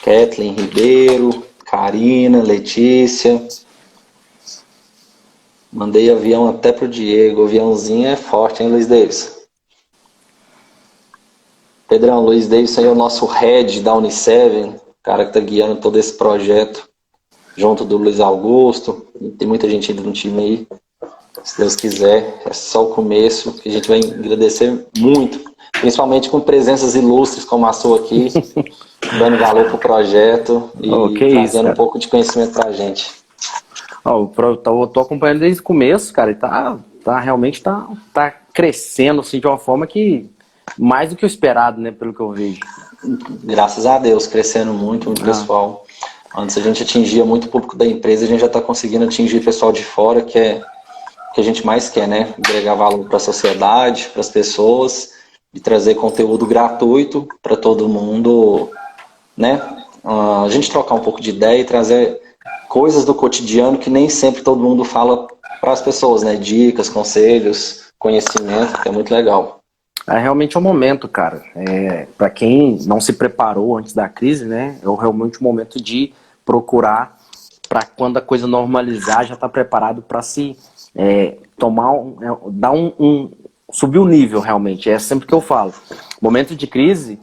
Kathleen Ribeiro, Karina, Letícia. Mandei avião até pro Diego. O aviãozinho é forte, hein, Luiz Davis? Pedrão, Luiz Davis aí é o nosso head da Uniseven, o cara que tá guiando todo esse projeto, junto do Luiz Augusto. E tem muita gente ainda no time aí. Se Deus quiser, é só o começo, que a gente vai agradecer muito, principalmente com presenças ilustres como a sua aqui, dando valor pro projeto e trazendo um pouco de conhecimento pra gente. Eu tô acompanhando desde o começo, cara, e realmente tá crescendo assim, de uma forma que mais do que o esperado, né, pelo que eu vejo. Graças a Deus, crescendo muito pessoal. Antes a gente atingia muito o público da empresa, a gente já está conseguindo atingir pessoal de fora, que é o que a gente mais quer, né? Agregar valor para a sociedade, para as pessoas, e trazer conteúdo gratuito para todo mundo, né? A gente trocar um pouco de ideia e trazer coisas do cotidiano que nem sempre todo mundo fala para as pessoas, né? Dicas, conselhos, conhecimento, que é muito legal. Realmente é um momento, cara. Para quem não se preparou antes da crise, né? É realmente um momento de procurar para quando a coisa normalizar, já estar preparado para se subir o nível realmente. É sempre que eu falo. Momento de crise,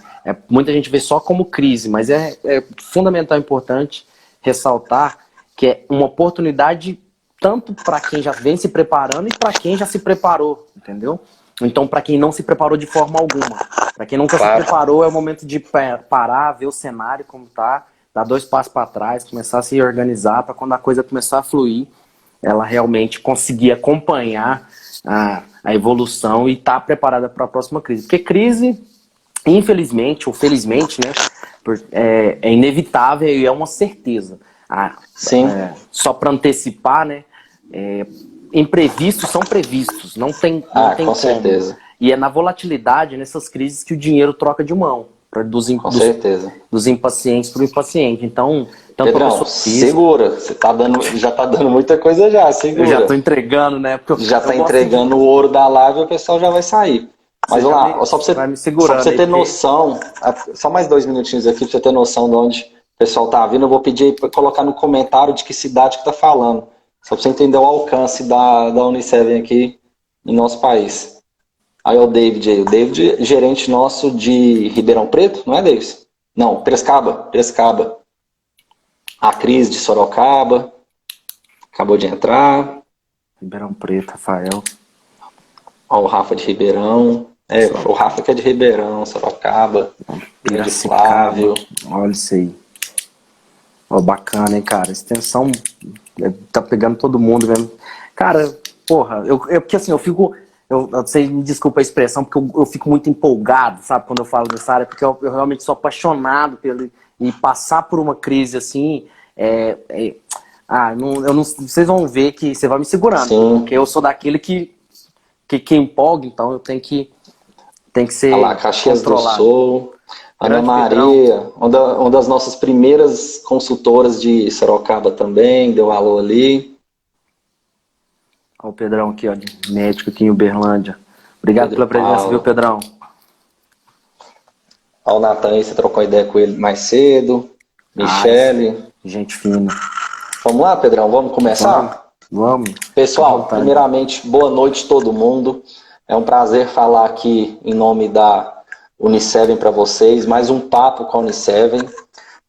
muita gente vê só como crise, mas é fundamental, importante ressaltar que é uma oportunidade tanto para quem já vem se preparando e para quem já se preparou, entendeu? Então, para quem não se preparou de forma alguma, para quem nunca se preparou, é o momento de parar, ver o cenário como tá, dar 2 passos para trás, começar a se organizar para quando a coisa começar a fluir, ela realmente conseguir acompanhar a evolução e estar preparada para a próxima crise. Porque crise, infelizmente ou felizmente, né, é inevitável e é uma certeza. Sim. Só para antecipar, né, imprevistos são previstos, não tem com como. certeza. E é na volatilidade, nessas crises, que o dinheiro troca de mão. Com certeza. Dos impacientes para o impaciente. Então, Pedrão, segura. Você já tá dando muita coisa já, segura. Eu já tô entregando, né? Porque já tá entregando o ouro da live e o pessoal já vai sair. Mas vamos lá, só pra você ter noção, só mais 2 minutinhos aqui pra você ter noção de onde o pessoal tá vindo. Eu vou pedir aí pra colocar no comentário de que cidade que tá falando. Só pra você entender o alcance da Uniseven aqui no nosso país. Aí o David aí. O David, gerente nosso de Ribeirão Preto, não é, David? Não, Prescaba. A Cris de Sorocaba. Acabou de entrar. Ribeirão Preto, Rafael. Ó, o Rafa de Ribeirão. O Rafa que é de Ribeirão, Sorocaba. De Flávio. Olha isso aí. Ó, bacana, hein, cara. Extensão tá pegando todo mundo mesmo. Cara, porra, porque assim, você me desculpa a expressão, porque eu fico muito empolgado, sabe, quando eu falo dessa área, porque eu realmente sou apaixonado e passar por uma crise assim, vocês vão ver que você vai me segurando. Sim. Porque eu sou daquele que empolga, então eu tenho que ser Olha lá, Caxias do Sul, Ana Maria, uma das nossas primeiras consultoras de Sorocaba também, deu alô ali. Olha o Pedrão aqui, ó, médico aqui em Uberlândia. Obrigado pela presença, viu, Pedrão? Olha o Natan aí, você trocou ideia com ele mais cedo. Michele. Gente fina. Vamos lá, Pedrão, vamos começar? Vamos. Pessoal, primeiramente, boa noite todo mundo. É um prazer falar aqui em nome da Uniseven para vocês, mais um papo com a Uniseven,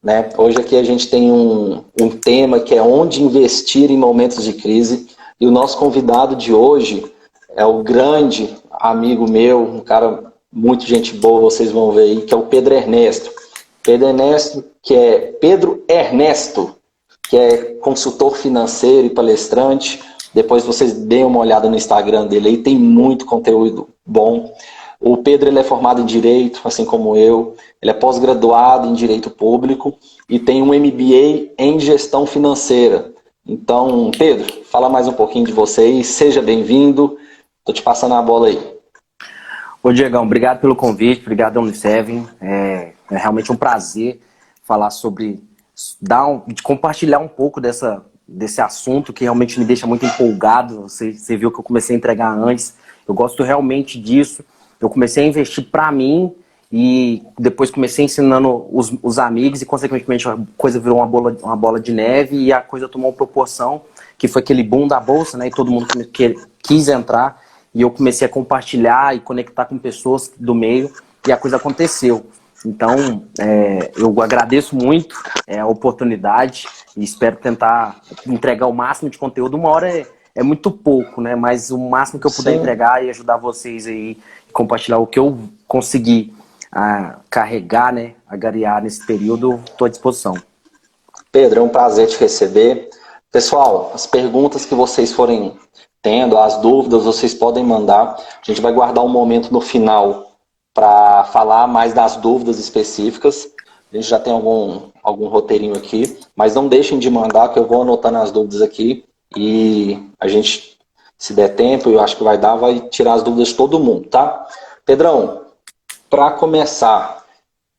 né? Hoje aqui a gente tem um tema que é onde investir em momentos de crise, e o nosso convidado de hoje é o grande amigo meu, um cara muito gente boa, vocês vão ver aí, que é o Pedro Ernesto. Pedro Ernesto, que é consultor financeiro e palestrante. Depois vocês deem uma olhada no Instagram dele aí, tem muito conteúdo bom. O Pedro ele é formado em Direito, assim como eu. Ele é pós-graduado em Direito Público e tem um MBA em Gestão Financeira. Então, Pedro, fala mais um pouquinho de você aí. Seja bem-vindo. Estou te passando a bola aí. Ô, Diegão, obrigado pelo convite. Obrigado, Uniseven. É realmente um prazer falar sobre... de compartilhar um pouco desse assunto que realmente me deixa muito empolgado. Você viu que eu comecei a entregar antes. Eu gosto realmente disso. Eu comecei a investir para mim e depois comecei ensinando os amigos e, consequentemente, a coisa virou uma bola de neve e a coisa tomou uma proporção que foi aquele boom da bolsa, né? E todo mundo quis entrar e eu comecei a compartilhar e conectar com pessoas do meio e a coisa aconteceu. Então, eu agradeço muito a oportunidade e espero tentar entregar o máximo de conteúdo. Uma hora é muito pouco, né? Mas o máximo que eu puder entregar e ajudar vocês aí, compartilhar o que eu consegui carregar, né? Agariar nesse período, estou à disposição. Pedro, é um prazer te receber. Pessoal, as perguntas que vocês forem tendo, as dúvidas, vocês podem mandar. A gente vai guardar um momento no final para falar mais das dúvidas específicas. A gente já tem algum roteirinho aqui, mas não deixem de mandar, que eu vou anotando as dúvidas aqui e a gente, se der tempo, eu acho que vai dar, vai tirar as dúvidas de todo mundo, tá? Pedrão, para começar,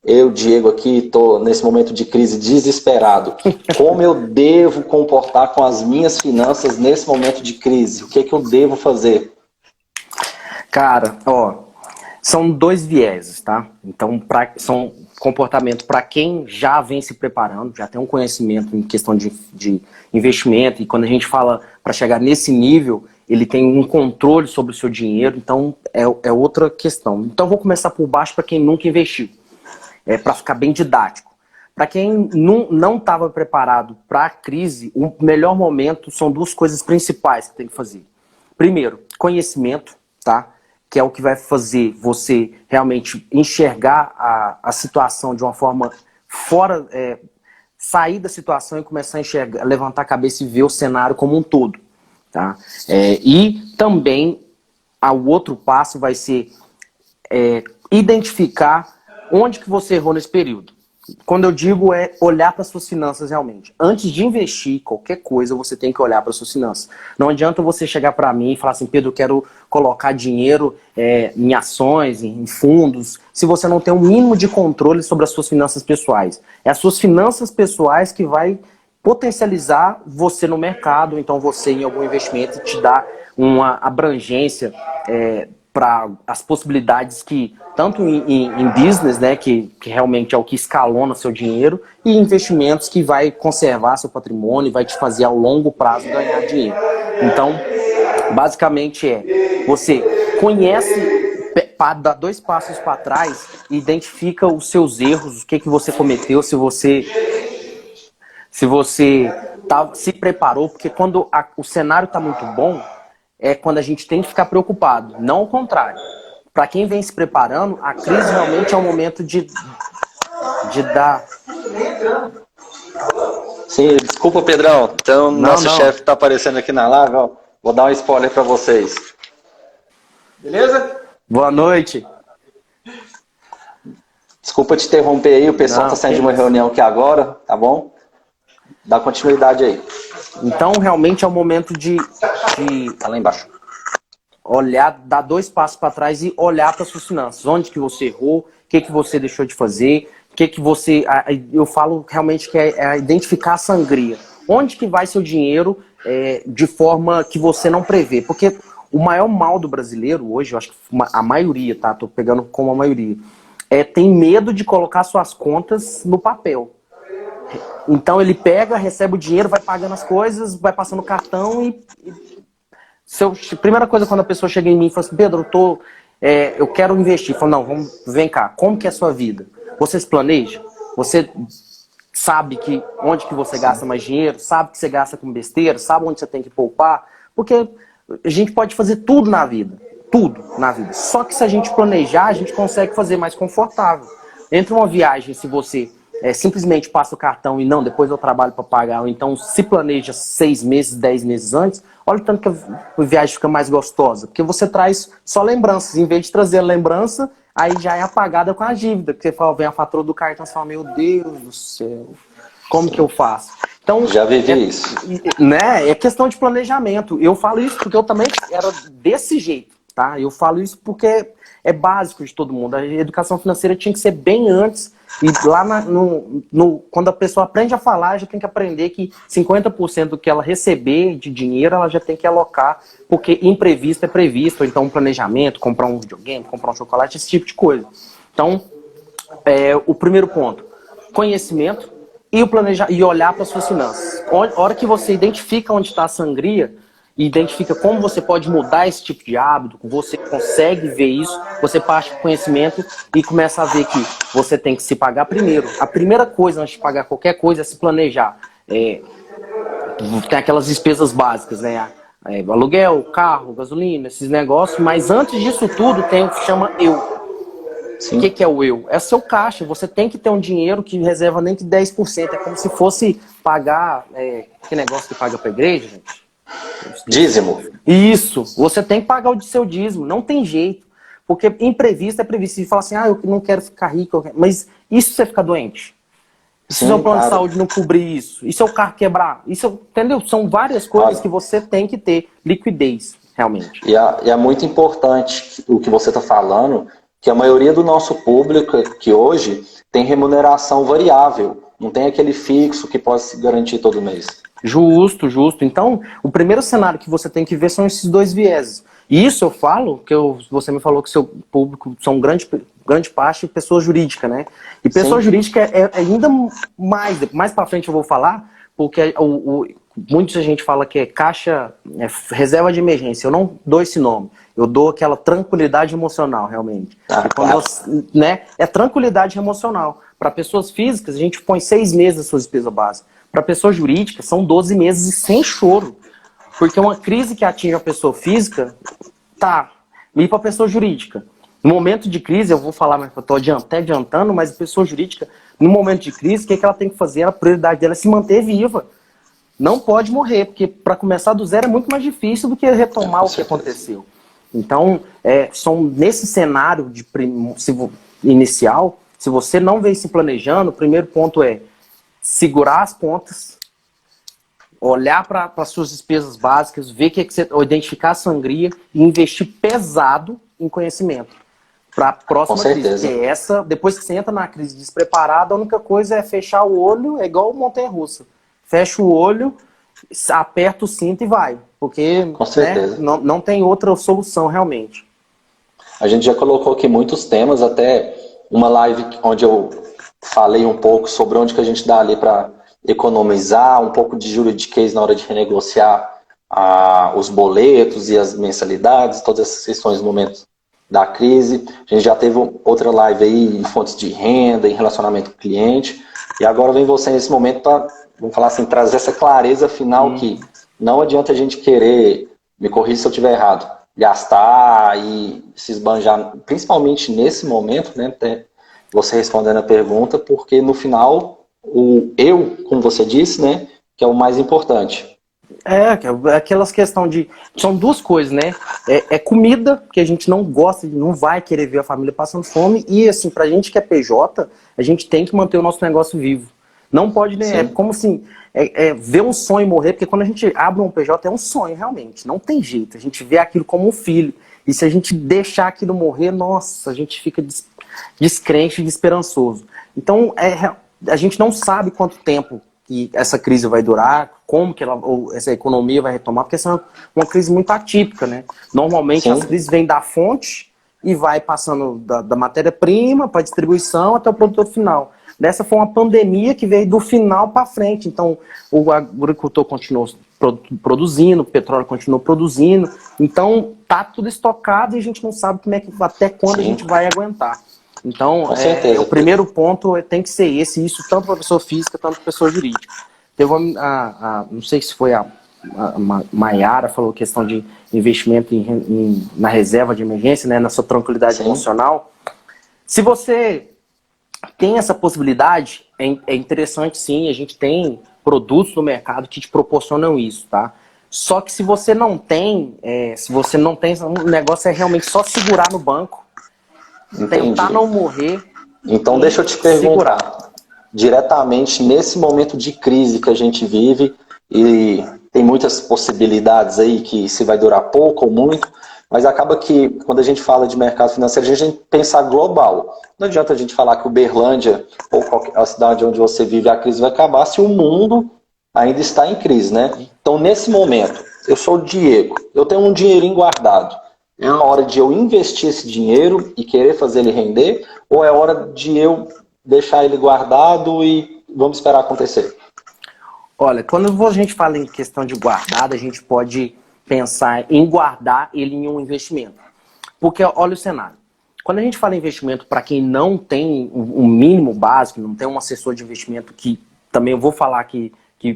eu, Diego, aqui estou nesse momento de crise desesperado. Como eu devo comportar com as minhas finanças nesse momento de crise? O que é que eu devo fazer? Cara, são dois vieses, tá? Então, são comportamento para quem já vem se preparando, já tem um conhecimento em questão de investimento, e quando a gente fala para chegar nesse nível, ele tem um controle sobre o seu dinheiro, então é outra questão. Então, eu vou começar por baixo para quem nunca investiu, para ficar bem didático. Para quem não estava preparado para a crise, o melhor momento são duas coisas principais que tem que fazer. Primeiro, conhecimento, tá? Que é o que vai fazer você realmente enxergar a situação de uma forma fora, sair da situação e começar a enxergar, levantar a cabeça e ver o cenário como um todo. Tá? E também o outro passo vai ser identificar onde que você errou nesse período. Quando eu digo olhar para suas finanças realmente. Antes de investir qualquer coisa, você tem que olhar para suas finanças. Não adianta você chegar para mim e falar assim, Pedro, eu quero colocar dinheiro em ações, em fundos, se você não tem um mínimo de controle sobre as suas finanças pessoais. É as suas finanças pessoais que vai potencializar você no mercado, então você em algum investimento te dá uma abrangência para as possibilidades que, tanto em business, né, que realmente é o que escalona seu dinheiro, e investimentos que vai conservar seu patrimônio e vai te fazer ao longo prazo ganhar dinheiro. Então, basicamente você conhece, dá 2 passos para trás e identifica os seus erros, o que você cometeu, se você se preparou, porque quando o cenário está muito bom, é quando a gente tem que ficar preocupado, não ao contrário. Para quem vem se preparando, a crise realmente é um momento de dar... Sim, desculpa, Pedrão. Então, nosso chefe está aparecendo aqui na live, ó. Vou dar um spoiler para vocês. Beleza? Boa noite. Desculpa te interromper aí, o pessoal está saindo de uma reunião aqui agora, tá bom? Dá continuidade aí. Então, realmente é o momento de tá lá embaixo. Olhar, dar 2 passos para trás e olhar para suas finanças. Onde que você errou, o que você deixou de fazer, o que você... Eu falo realmente que é identificar a sangria. Onde que vai seu dinheiro de forma que você não prevê? Porque o maior mal do brasileiro hoje, eu acho que a maioria, tá? Tô pegando como a maioria, tem medo de colocar suas contas no papel. Então ele pega, recebe o dinheiro, vai pagando as coisas, vai passando o cartão primeira coisa quando a pessoa chega em mim e fala assim, Pedro, eu quero investir. Eu falo, não, vem cá, como que é a sua vida? Você se planeja? Você sabe onde que você gasta mais dinheiro? Sabe que você gasta com besteira? Sabe onde você tem que poupar? Porque a gente pode fazer tudo na vida. Tudo na vida. Só que se a gente planejar, a gente consegue fazer mais confortável. Entre uma viagem, se você simplesmente passa o cartão e não, depois eu trabalho para pagar, ou então se planeja 6 meses, 10 meses antes, olha o tanto que a viagem fica mais gostosa, porque você traz só lembranças, em vez de trazer a lembrança, aí já é apagada com a dívida, porque você fala, vem a fatura do cartão e você fala, meu Deus do céu, como que eu faço? Então, já vivi isso. Né, é questão de planejamento. Eu falo isso porque eu também era desse jeito, tá? Eu falo isso porque é básico de todo mundo. A educação financeira tinha que ser bem antes. E lá quando a pessoa aprende a falar, já tem que aprender que 50% do que ela receber de dinheiro, ela já tem que alocar, porque imprevisto é previsto, ou então um planejamento, comprar um videogame, comprar um chocolate, esse tipo de coisa. Então, O primeiro ponto, conhecimento e o planejar e olhar para suas finanças. A hora que você identifica onde está a sangria, e identifica como você pode mudar esse tipo de hábito, você consegue ver isso, você parte para o conhecimento e começa a ver que você tem que se pagar primeiro. A primeira coisa antes de pagar qualquer coisa é se planejar. Tem aquelas despesas básicas, né? Aluguel, carro, gasolina, esses negócios, mas antes disso tudo tem o que chama eu. Sim. O que é o eu? É seu caixa. Você tem que ter um dinheiro que reserva nem que 10%. É como se fosse pagar... que negócio que paga para a igreja, gente? Dízimo. Isso. Você tem que pagar o seu dízimo. Não tem jeito. Porque imprevisto é previsto. Você fala assim, eu não quero ficar rico. Mas e se você ficar doente? E se o seu plano de saúde não cobrir isso? E se o carro quebrar? Isso, entendeu? São várias coisas que você tem que ter liquidez, realmente. E é muito importante o que você está falando, que a maioria do nosso público que hoje tem remuneração variável, não tem aquele fixo que pode se garantir todo mês. Justo, justo. Então, o primeiro cenário que você tem que ver são esses dois vieses. E isso eu falo, você me falou que seu público são grande parte pessoa jurídica, né? E pessoa jurídica é ainda mais para frente eu vou falar, porque muita gente fala que é caixa, reserva de emergência. Eu não dou esse nome. Eu dou aquela tranquilidade emocional, realmente. Claro. Né, é tranquilidade emocional. Para pessoas físicas, a gente põe 6 meses da sua despesa básica. Para pessoa jurídica, são 12 meses e sem choro. Porque uma crise que atinge a pessoa física, e para a pessoa jurídica. No momento de crise, eu vou falar, mas eu estou até adiantando, mas a pessoa jurídica, no momento de crise, o que ela tem que fazer? A prioridade dela é se manter viva. Não pode morrer, porque para começar do zero é muito mais difícil do que retomar o que aconteceu. Então, são nesse cenário inicial, se você não vem se planejando, o primeiro ponto é segurar as pontas, olhar para as suas despesas básicas, ver identificar a sangria e investir pesado em conhecimento. Para a próxima crise, que é essa, depois que você entra na crise despreparada, a única coisa é fechar o olho, é igual montanha-russa. Fecha o olho, aperta o cinto e vai. Porque não tem outra solução realmente. A gente já colocou aqui muitos temas, até uma live onde eu falei um pouco sobre onde que a gente dá ali para economizar, um pouco de juridiquês na hora de renegociar os boletos e as mensalidades, todas essas questões no momento da crise. A gente já teve outra live aí em fontes de renda, em relacionamento com o cliente. E agora vem você nesse momento para, vamos falar assim, trazer essa clareza final que não adianta a gente querer, me corrija se eu estiver errado, gastar e se esbanjar, principalmente nesse momento, né, até você respondendo a pergunta, porque no final, o eu, como você disse, né, que é o mais importante. Aquelas questões de... São duas coisas, né? Comida, que a gente não gosta, não vai querer ver a família passando fome, e assim, pra gente que é PJ, a gente tem que manter o nosso negócio vivo. Não pode, né? É como assim, ver um sonho morrer, porque quando a gente abre um PJ é um sonho, realmente. Não tem jeito, a gente vê aquilo como um filho. E se a gente deixar aquilo morrer, nossa, a gente fica descrente e desesperançoso. Então, a gente não sabe quanto tempo que essa crise vai durar, como que essa economia vai retomar, porque essa é uma crise muito atípica, né? Normalmente as crises vêm da fonte e vai passando da matéria-prima para distribuição até o produtor final. Dessa foi uma pandemia que veio do final para frente. Então, o agricultor continuou produzindo, o petróleo continuou produzindo. Então, tá tudo estocado e a gente não sabe até quando a gente vai aguentar. Então, o primeiro ponto tem que ser esse, isso tanto para pessoa física, tanto para pessoa jurídica. Teve não sei se foi a Maiara, falou questão de investimento na reserva de emergência, né, na sua tranquilidade emocional. Se você tem essa possibilidade, é interessante sim, a gente tem produtos no mercado que te proporcionam isso, tá? Só que se você não tem, o negócio é realmente só segurar no banco, tentar não morrer. Então deixa eu te perguntar, diretamente nesse momento de crise que a gente vive, e tem muitas possibilidades aí que se vai durar pouco ou muito, mas acaba que quando a gente fala de mercado financeiro, a gente tem que pensar global. Não adianta a gente falar que Uberlândia ou a cidade onde você vive, a crise vai acabar se o mundo ainda está em crise, né? Então nesse momento, eu sou o Diego, eu tenho um dinheirinho guardado. É a hora de eu investir esse dinheiro e querer fazer ele render, ou é hora de eu deixar ele guardado e vamos esperar acontecer? Olha, quando a gente fala em questão de guardado, a gente pode pensar em guardar ele em um investimento. Porque olha o cenário. Quando a gente fala em investimento para quem não tem um mínimo básico, não tem um assessor de investimento, que também eu vou falar que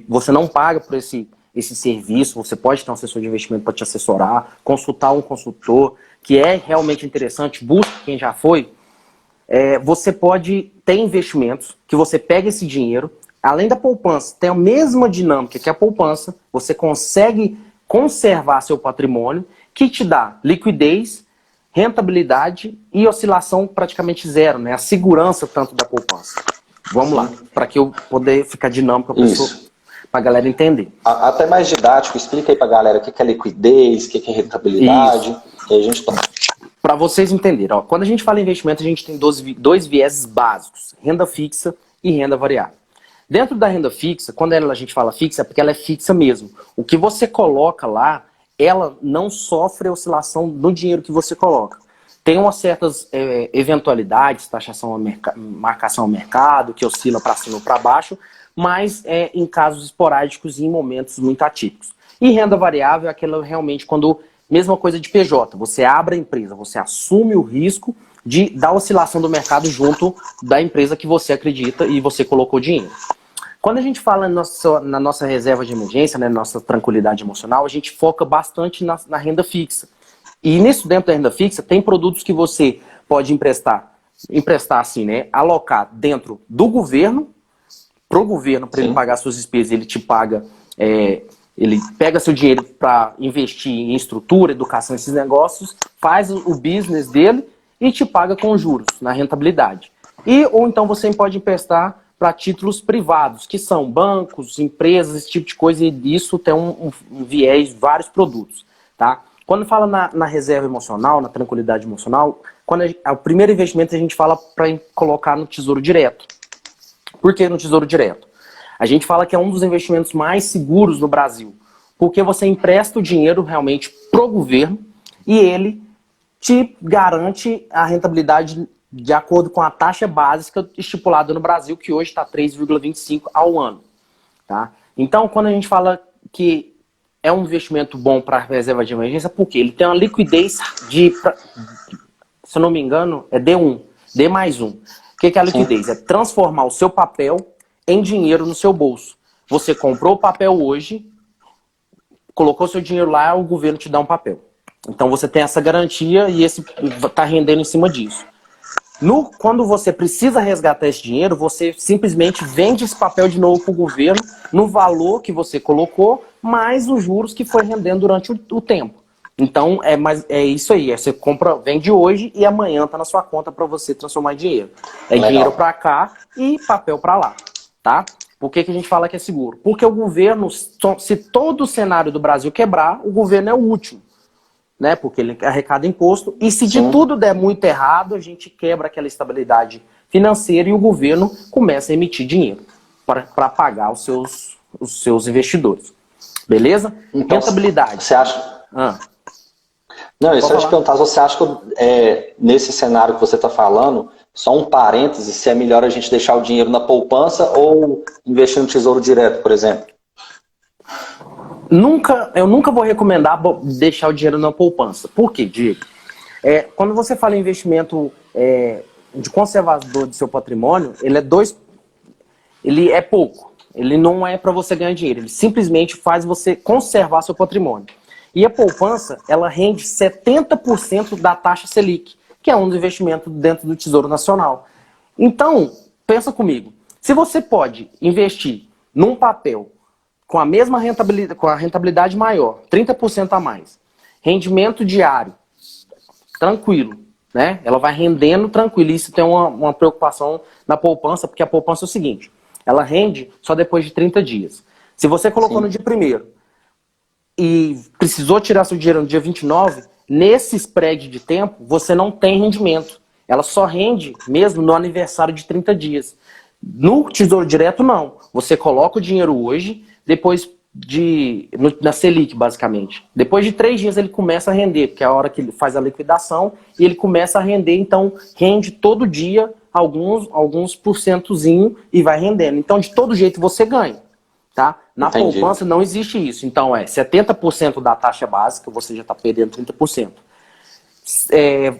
você não paga por esse serviço, você pode ter um assessor de investimento para te assessorar, consultar um consultor, que é realmente interessante, busque quem já foi. Você pode ter investimentos que você pega esse dinheiro, além da poupança, tem a mesma dinâmica que a poupança, você consegue conservar seu patrimônio, que te dá liquidez, rentabilidade e oscilação praticamente zero, né? A segurança tanto da poupança. Vamos lá, para que eu poder ficar dinâmico para a galera entender. Até mais didático, explica aí para a galera o que é liquidez, o que é rentabilidade, e a gente toma. Para vocês entenderem, ó, quando a gente fala em investimento, a gente tem dois vieses básicos, renda fixa e renda variável. Dentro da renda fixa, quando a gente fala fixa, é porque ela é fixa mesmo. O que você coloca lá, ela não sofre oscilação do dinheiro que você coloca. Tem umas certas eventualidades, taxação, marcação ao mercado, que oscila para cima ou para baixo, mas em casos esporádicos e em momentos muito atípicos. E renda variável é aquela realmente quando, mesma coisa de PJ, você abre a empresa, você assume o risco da oscilação do mercado junto da empresa que você acredita e você colocou dinheiro. Quando a gente fala na nossa reserva de emergência, né, nossa tranquilidade emocional, a gente foca bastante na renda fixa. E nisso, dentro da renda fixa, tem produtos que você pode emprestar assim, né, alocar dentro do governo, pro governo, para ele pagar suas despesas, ele te paga, ele pega seu dinheiro para investir em estrutura, educação, esses negócios, faz o business dele e te paga com juros, na rentabilidade. Ou então você pode emprestar para títulos privados, que são bancos, empresas, esse tipo de coisa, e isso tem um viés, vários produtos, tá? Quando fala na reserva emocional, na tranquilidade emocional, o primeiro investimento a gente fala para colocar no Tesouro Direto. Por que no Tesouro Direto? A gente fala que é um dos investimentos mais seguros no Brasil, porque você empresta o dinheiro realmente pro governo e ele te garante a rentabilidade de acordo com a taxa básica estipulada no Brasil, que hoje está 3,25 ao ano. Tá? Então, quando a gente fala que é um investimento bom para a reserva de emergência, porque ele tem uma liquidez se eu não me engano, é D1, D mais 1. O que é a liquidez? É transformar o seu papel em dinheiro no seu bolso. Você comprou o papel hoje, colocou seu dinheiro lá, o governo te dá um papel. Então você tem essa garantia e esse está rendendo em cima disso. Quando você precisa resgatar esse dinheiro, você simplesmente vende esse papel de novo para o governo no valor que você colocou, mais os juros que foi rendendo durante o tempo. Então é isso aí, você vende hoje e amanhã está na sua conta para você transformar em dinheiro. Dinheiro para cá e papel para lá, tá? Por que a gente fala que é seguro? Porque o governo, se todo o cenário do Brasil quebrar, o governo é o último. Né, porque ele arrecada imposto, e se de tudo der muito errado, a gente quebra aquela estabilidade financeira e o governo começa a emitir dinheiro para pagar os seus investidores. Beleza? Então, rentabilidade. Você acha... Não, isso eu ia te perguntar, você acha que nesse cenário que você está falando, só um parêntese, se é melhor a gente deixar o dinheiro na poupança ou investir no Tesouro Direto, por exemplo? Eu nunca vou recomendar deixar o dinheiro na poupança. Por quê, Diego? Quando você fala em investimento de conservador de seu patrimônio, ele é pouco. Ele não é para você ganhar dinheiro. Ele simplesmente faz você conservar seu patrimônio. E a poupança, ela rende 70% da taxa Selic, que é um dos investimentos dentro do Tesouro Nacional. Então, pensa comigo. Se você pode investir num papel com a mesma rentabilidade, com a rentabilidade maior, 30% a mais, rendimento diário, tranquilo, né? Ela vai rendendo tranquilo. Isso tem uma preocupação na poupança, porque a poupança é o seguinte, ela rende só depois de 30 dias. Se você colocou no dia 1º e precisou tirar seu dinheiro no dia 29, nesse spread de tempo, você não tem rendimento. Ela só rende mesmo no aniversário de 30 dias. No Tesouro Direto, não. Você coloca o dinheiro hoje, depois na Selic, basicamente. Depois de 3 dias ele começa a render, porque é a hora que ele faz a liquidação, e ele começa a render, então rende todo dia alguns porcentozinho e vai rendendo. Então, de todo jeito, você ganha. Tá? Na Entendi. poupança não existe isso. Então, 70% da taxa básica, você já está perdendo 30%.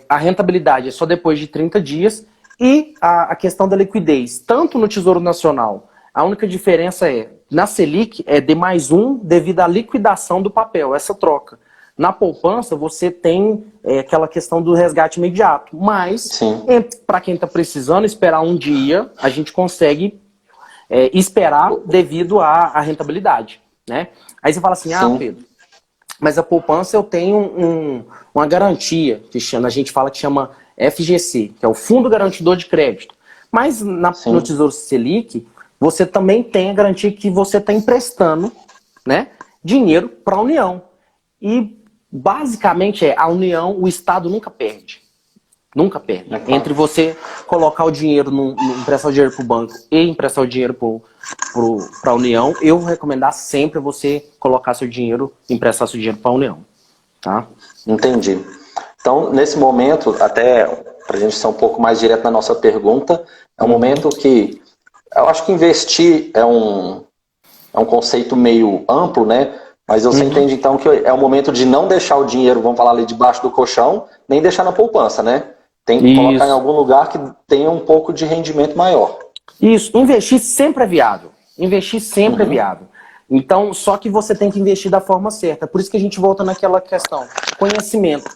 A rentabilidade é só depois de 30 dias. E a questão da liquidez, tanto no Tesouro Nacional, a única diferença na Selic é D+1 devido à liquidação do papel, essa troca. Na poupança, você tem aquela questão do resgate imediato. Mas, para quem está precisando esperar um dia, a gente consegue esperar devido à rentabilidade, né? Aí você fala assim, Pedro, mas a poupança eu tenho uma garantia, a gente fala que chama FGC, que é o Fundo Garantidor de Crédito. Mas no Tesouro Selic, você também tem a garantia que você está emprestando, né, dinheiro para a União. E basicamente a União, o Estado nunca perde. Nunca perde. Entre você colocar o dinheiro, emprestar o dinheiro para o banco e emprestar o dinheiro para a União, eu vou recomendar sempre você colocar seu dinheiro, emprestar seu dinheiro para a União. Tá? Entendi. Então, nesse momento, até para a gente ser um pouco mais direto na nossa pergunta, é um momento que eu acho que investir é um conceito meio amplo, né? Mas você entende então que é o momento de não deixar o dinheiro, vamos falar ali, debaixo do colchão, nem deixar na poupança, né? Tem que colocar em algum lugar que tenha um pouco de rendimento maior. Isso, investir sempre é viável. Investir sempre é viável. Então, só que você tem que investir da forma certa. Por isso que a gente volta naquela questão, conhecimento.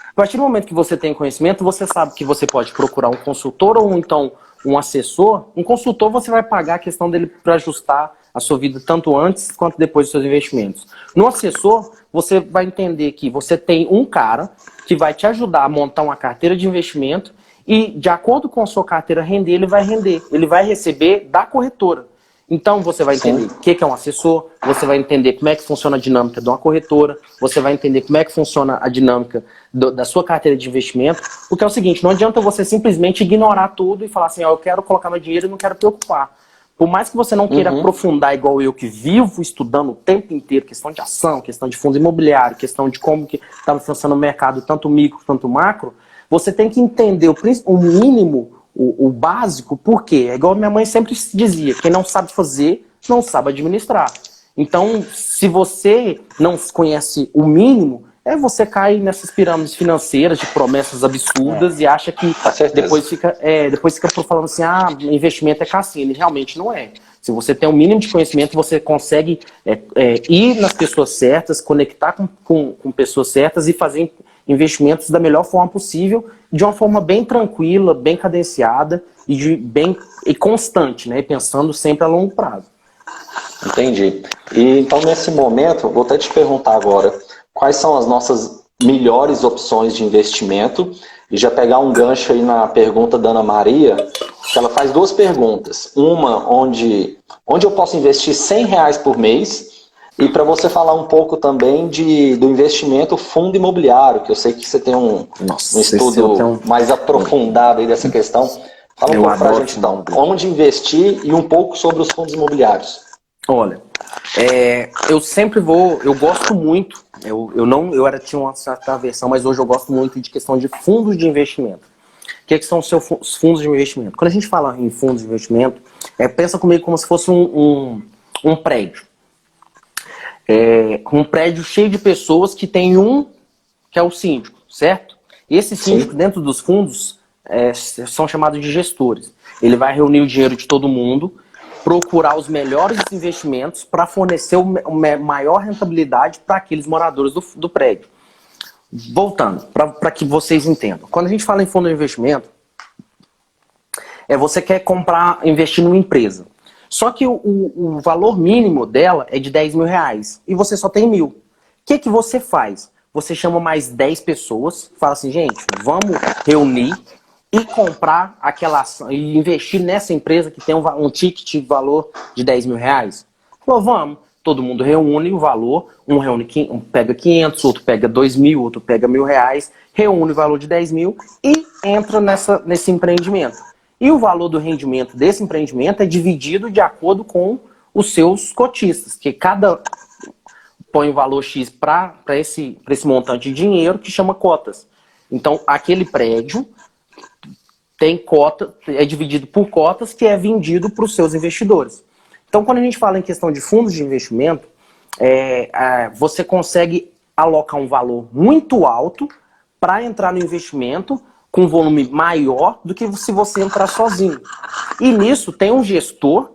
A partir do momento que você tem conhecimento, você sabe que você pode procurar um consultor ou então um assessor. Um consultor você vai pagar a questão dele para ajustar a sua vida tanto antes quanto depois dos seus investimentos. No assessor, você vai entender que você tem um cara que vai te ajudar a montar uma carteira de investimento e, de acordo com a sua carteira render, ele vai render. Ele vai receber da corretora. Então, você vai entender o que é um assessor, você vai entender como é que funciona a dinâmica de uma corretora, você vai entender como é que funciona a dinâmica da sua carteira de investimento, porque é o seguinte, não adianta você simplesmente ignorar tudo e falar assim, eu quero colocar meu dinheiro e não quero preocupar. Por mais que você não queira aprofundar igual eu, que vivo estudando o tempo inteiro, questão de ação, questão de fundo imobiliário, questão de como que estava funcionando o mercado, tanto micro quanto macro, você tem que entender o mínimo, o básico, porque é igual minha mãe sempre dizia, quem não sabe fazer, não sabe administrar. Então, se você não conhece o mínimo, você cai nessas pirâmides financeiras de promessas absurdas e acha que depois fica falando assim, investimento é cassino. E realmente não é. Se você tem um mínimo de conhecimento, você consegue ir nas pessoas certas, conectar com pessoas certas e fazer investimentos da melhor forma possível, de uma forma bem tranquila, bem cadenciada e constante, né? Pensando sempre a longo prazo. Entendi. E então, nesse momento, vou até te perguntar agora, quais são as nossas melhores opções de investimento? E já pegar um gancho aí na pergunta da Ana Maria, que ela faz 2 perguntas. Uma, onde eu posso investir R$100 por mês, e para você falar um pouco também do investimento fundo imobiliário, que eu sei que você tem um estudo mais aprofundado aí dessa questão. Fala um pouco para a gente então, onde investir e um pouco sobre os fundos imobiliários. Olha, eu gosto muito, tinha uma certa aversão, mas hoje eu gosto muito de questão de fundos de investimento. O que são os fundos de investimento? Quando a gente fala em fundos de investimento, pensa comigo como se fosse um prédio. Um prédio cheio de pessoas que tem que é o síndico, certo? E esse síndico, dentro dos fundos, são chamados de gestores. Ele vai reunir o dinheiro de todo mundo, procurar os melhores investimentos para fornecer maior rentabilidade para aqueles moradores do prédio. Voltando, para que vocês entendam. Quando a gente fala em fundo de investimento, você quer investir numa empresa. Só que o valor mínimo dela é de R$10.000 e você só tem 1.000. O que você faz? Você chama mais 10 pessoas, fala assim, gente, vamos reunir e comprar aquela ação e investir nessa empresa que tem um ticket de valor de R$10.000. Falou, vamos. Todo mundo reúne o valor, um pega 500, outro pega 2.000, outro pega R$1.000, reúne o valor de 10.000 e entra nesse empreendimento. E o valor do rendimento desse empreendimento é dividido de acordo com os seus cotistas, que cada põe um valor X para esse montante de dinheiro que chama cotas. Então, aquele prédio tem cota, é dividido por cotas que é vendido para os seus investidores. Então, quando a gente fala em questão de fundos de investimento, você consegue alocar um valor muito alto para entrar no investimento com um volume maior do que se você entrar sozinho. E nisso tem um gestor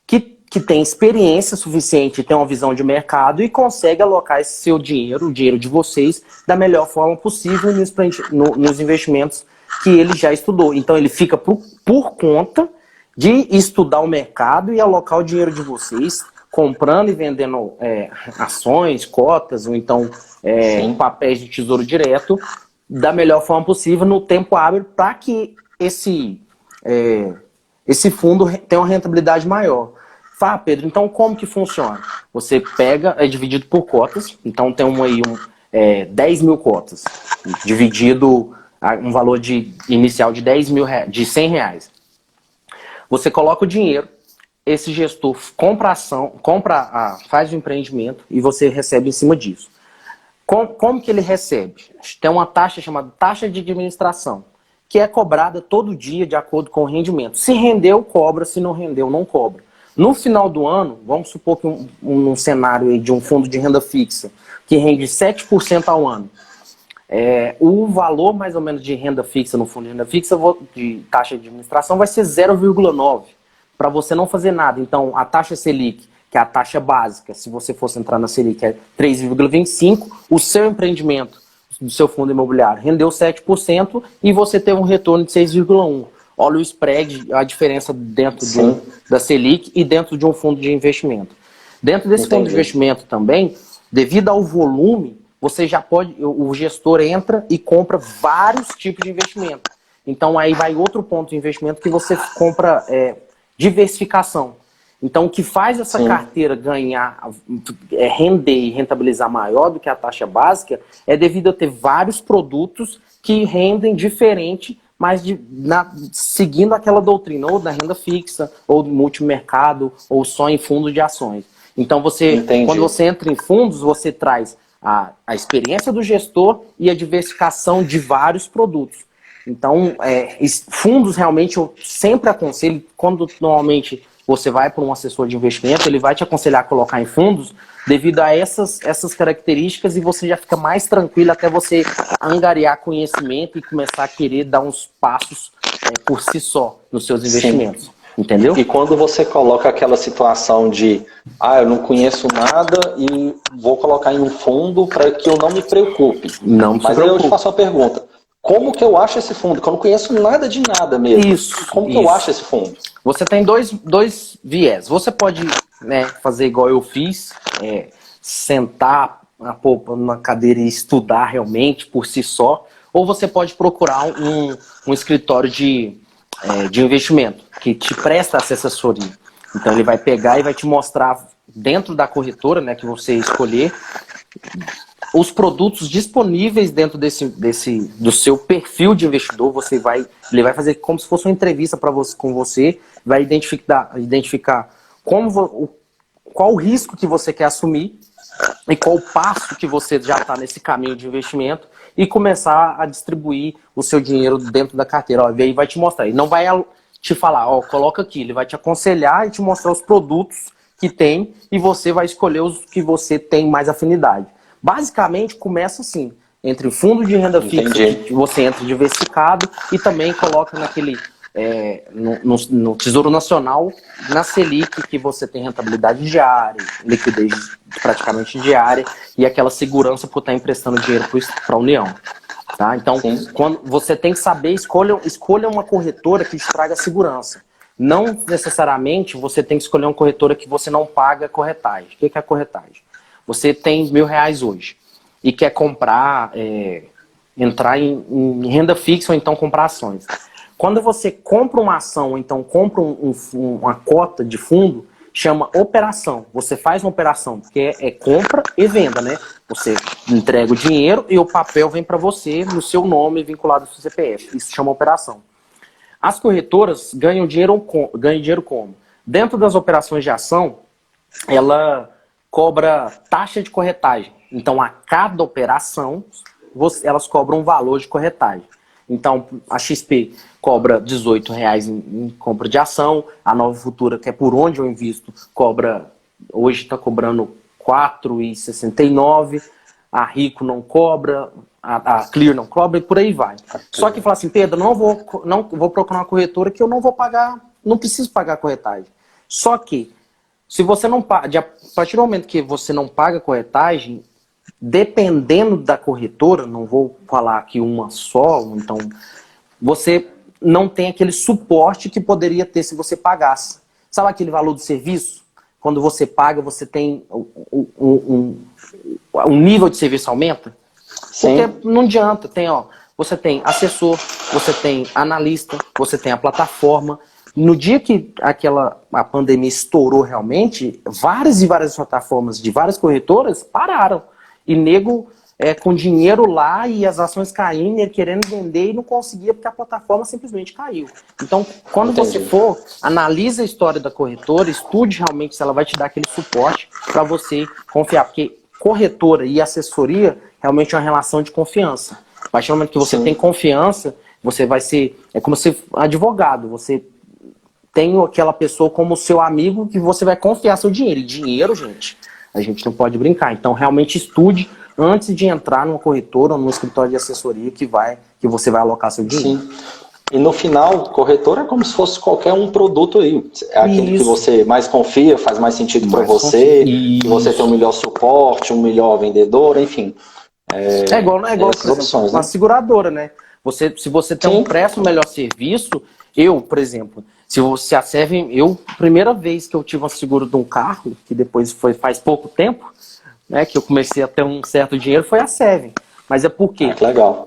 que tem experiência suficiente, tem uma visão de mercado e consegue alocar esse seu dinheiro, o dinheiro de vocês, da melhor forma possível nos investimentos que ele já estudou. Então ele fica por conta de estudar o mercado e alocar o dinheiro de vocês, comprando e vendendo ações, cotas, ou então papéis de tesouro direto, da melhor forma possível, no tempo hábil, para que esse fundo tenha uma rentabilidade maior. Fala, Pedro, então como que funciona? Você pega, é dividido por cotas, então tem 10 mil cotas, dividido um valor inicial de 10 mil reais, de 100 reais. Você coloca o dinheiro, esse gestor compra a ação, faz o empreendimento e você recebe em cima disso. Como que ele recebe? Tem uma taxa chamada taxa de administração, que é cobrada todo dia de acordo com o rendimento. Se rendeu, cobra, se não rendeu, não cobra. No final do ano, vamos supor que um cenário aí de um fundo de renda fixa, que rende 7% ao ano, o valor mais ou menos de renda fixa no fundo de renda fixa, de taxa de administração, vai ser 0,9, para você não fazer nada. Então, a taxa Selic, que é a taxa básica, se você fosse entrar na Selic, é 3,25, o seu empreendimento do seu fundo imobiliário rendeu 7% e você teve um retorno de 6,1%. Olha o spread, a diferença dentro da Selic e dentro de um fundo de investimento. Dentro desse fundo de investimento também, devido ao volume, você já pode, o gestor entra e compra vários tipos de investimento. Então aí vai outro ponto de investimento que você compra diversificação. Então o que faz essa carteira ganhar, render e rentabilizar maior do que a taxa básica é devido a ter vários produtos que rendem diferente, mas seguindo aquela doutrina, ou da renda fixa, ou do multimercado, ou só em fundo de ações. Então, quando você entra em fundos, você traz a experiência do gestor e a diversificação de vários produtos. Então, fundos realmente eu sempre aconselho, quando normalmente você vai para um assessor de investimento, ele vai te aconselhar a colocar em fundos devido a essas características e você já fica mais tranquilo até você angariar conhecimento e começar a querer dar uns passos por si só nos seus investimentos. Entendeu? E quando você coloca aquela situação de eu não conheço nada e vou colocar em um fundo para que eu não me preocupe. Mas aí eu te faço uma pergunta. Como que eu acho esse fundo? Que eu não conheço nada de nada mesmo. Como que eu acho esse fundo? Você tem dois viés. Você pode fazer igual eu fiz, sentar na cadeira e estudar realmente por si só, ou você pode procurar um escritório de investimento que te presta essa assessoria. Então ele vai pegar e vai te mostrar dentro da corretora, que você escolher, os produtos disponíveis dentro do seu perfil de investidor. Ele vai fazer como se fosse uma entrevista com você, vai identificar qual o risco que você quer assumir e qual o passo que você já está nesse caminho de investimento e começar a distribuir o seu dinheiro dentro da carteira. E aí vai te mostrar. Ele não vai te falar, coloca aqui. Ele vai te aconselhar e te mostrar os produtos que tem e você vai escolher os que você tem mais afinidade. Basicamente, começa assim, entre fundo de renda fixa, que você entra diversificado e também coloca no Tesouro Nacional, na Selic, que você tem rentabilidade diária, liquidez praticamente diária e aquela segurança por estar emprestando dinheiro para a União. Tá? Então, quando você tem que saber, escolha uma corretora que te traga segurança. Não necessariamente você tem que escolher uma corretora que você não paga corretagem. O que é a corretagem? Você tem R$1.000 hoje e quer comprar, entrar em renda fixa ou então comprar ações. Quando você compra uma ação ou então compra uma cota de fundo, chama operação. Você faz uma operação, porque é compra e venda, né? Você entrega o dinheiro e o papel vem para você no seu nome vinculado ao seu CPF. Isso chama operação. As corretoras ganham dinheiro como? Dentro das operações de ação, ela cobra taxa de corretagem. Então, a cada operação, elas cobram um valor de corretagem. Então, a XP cobra R$18 em compra de ação, a Nova Futura, que é por onde eu invisto, hoje está cobrando R$4,69, a Rico não cobra, a Clear não cobra e por aí vai. Só que fala assim, Pedro, não vou procurar uma corretora que eu não vou pagar, não preciso pagar a corretagem. Só que, se você não paga, a partir do momento que você não paga a corretagem, dependendo da corretora, não vou falar aqui uma só, então você não tem aquele suporte que poderia ter se você pagasse. Sabe aquele valor do serviço? Quando você paga, você tem um nível de serviço aumenta? Sim. Porque não adianta, você tem assessor, você tem analista, você tem a plataforma. No dia que a pandemia estourou realmente, várias e várias plataformas de várias corretoras pararam. E nego com dinheiro lá e as ações caindo, ele querendo vender e não conseguia porque a plataforma simplesmente caiu. Então, quando você for, analise a história da corretora, estude realmente se ela vai te dar aquele suporte para você confiar. Porque corretora e assessoria realmente é uma relação de confiança. A partir do momento que você tem confiança, você vai ser... É como ser advogado, você tem aquela pessoa como seu amigo que você vai confiar seu dinheiro. E dinheiro, gente, a gente não pode brincar. Então, realmente estude antes de entrar numa corretora ou num escritório de assessoria que você vai alocar seu dinheiro. Sim. E no final, corretora é como se fosse qualquer um produto aí. É aquilo que você mais confia, faz mais sentido para você, que você tem um melhor suporte, um melhor vendedor, enfim. É igual por exemplo, opções, uma né? seguradora, né? Se você tem presta um melhor serviço, por exemplo, se a Seven, primeira vez que eu tive um seguro de um carro, que depois faz pouco tempo, né, que eu comecei a ter um certo dinheiro, foi a Seven. Mas é porque que legal.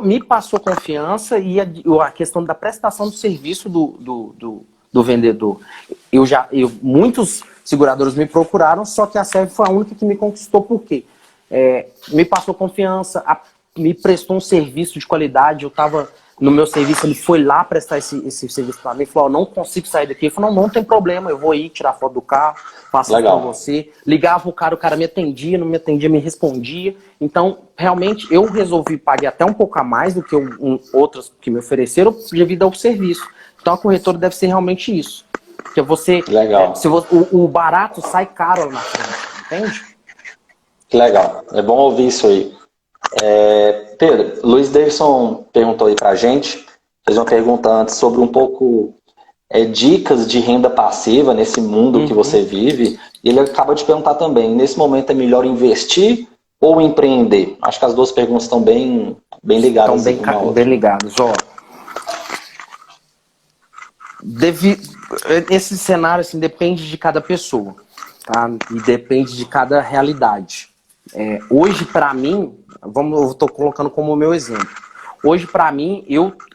Me passou confiança e a questão da prestação do serviço do vendedor. Muitos seguradores me procuraram, só que a Seven foi a única que me conquistou. Por quê? Me passou confiança, me prestou um serviço de qualidade. Eu estava no meu serviço, ele foi lá prestar esse serviço para mim, falou, não consigo sair daqui. Ele falou, não tem problema, eu vou ir tirar foto do carro, faço isso com você. Ligava o cara me atendia, não me atendia, me respondia. Então, realmente, eu resolvi pagar até um pouco a mais do que outras que me ofereceram devido ao serviço. Então, a corretora deve ser realmente isso. Porque você... Legal. O barato sai caro lá na frente, entende? Que legal. É bom ouvir isso aí. Pedro, Luiz Davidson perguntou aí pra gente, fez uma pergunta antes sobre um pouco dicas de renda passiva nesse mundo que você vive, e ele acaba de perguntar também, nesse momento é melhor investir ou empreender? Acho que as duas perguntas estão bem ligadas. Estão bem ligadas. Esse cenário assim, depende de cada pessoa, tá? E depende de cada realidade. Hoje, para mim, eu estou colocando como meu exemplo. Hoje, para mim,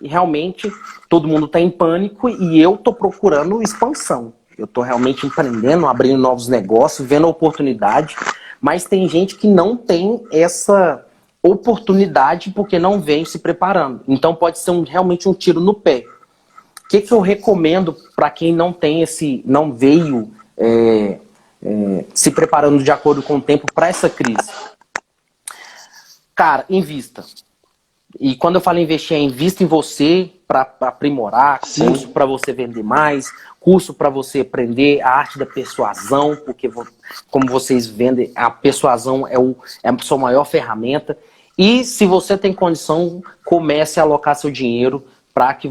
realmente, todo mundo está em pânico e eu estou procurando expansão. Eu estou realmente empreendendo, abrindo novos negócios, vendo a oportunidade, mas tem gente que não tem essa oportunidade porque não vem se preparando. Então, pode ser realmente um tiro no pé. O que eu recomendo para quem não veio se preparando de acordo com o tempo para essa crise? Cara, invista. E quando eu falo investir, invista em você para aprimorar, curso para você vender mais, curso para você aprender a arte da persuasão, porque como vocês vendem, a persuasão é a sua maior ferramenta. E se você tem condição, comece a alocar seu dinheiro para que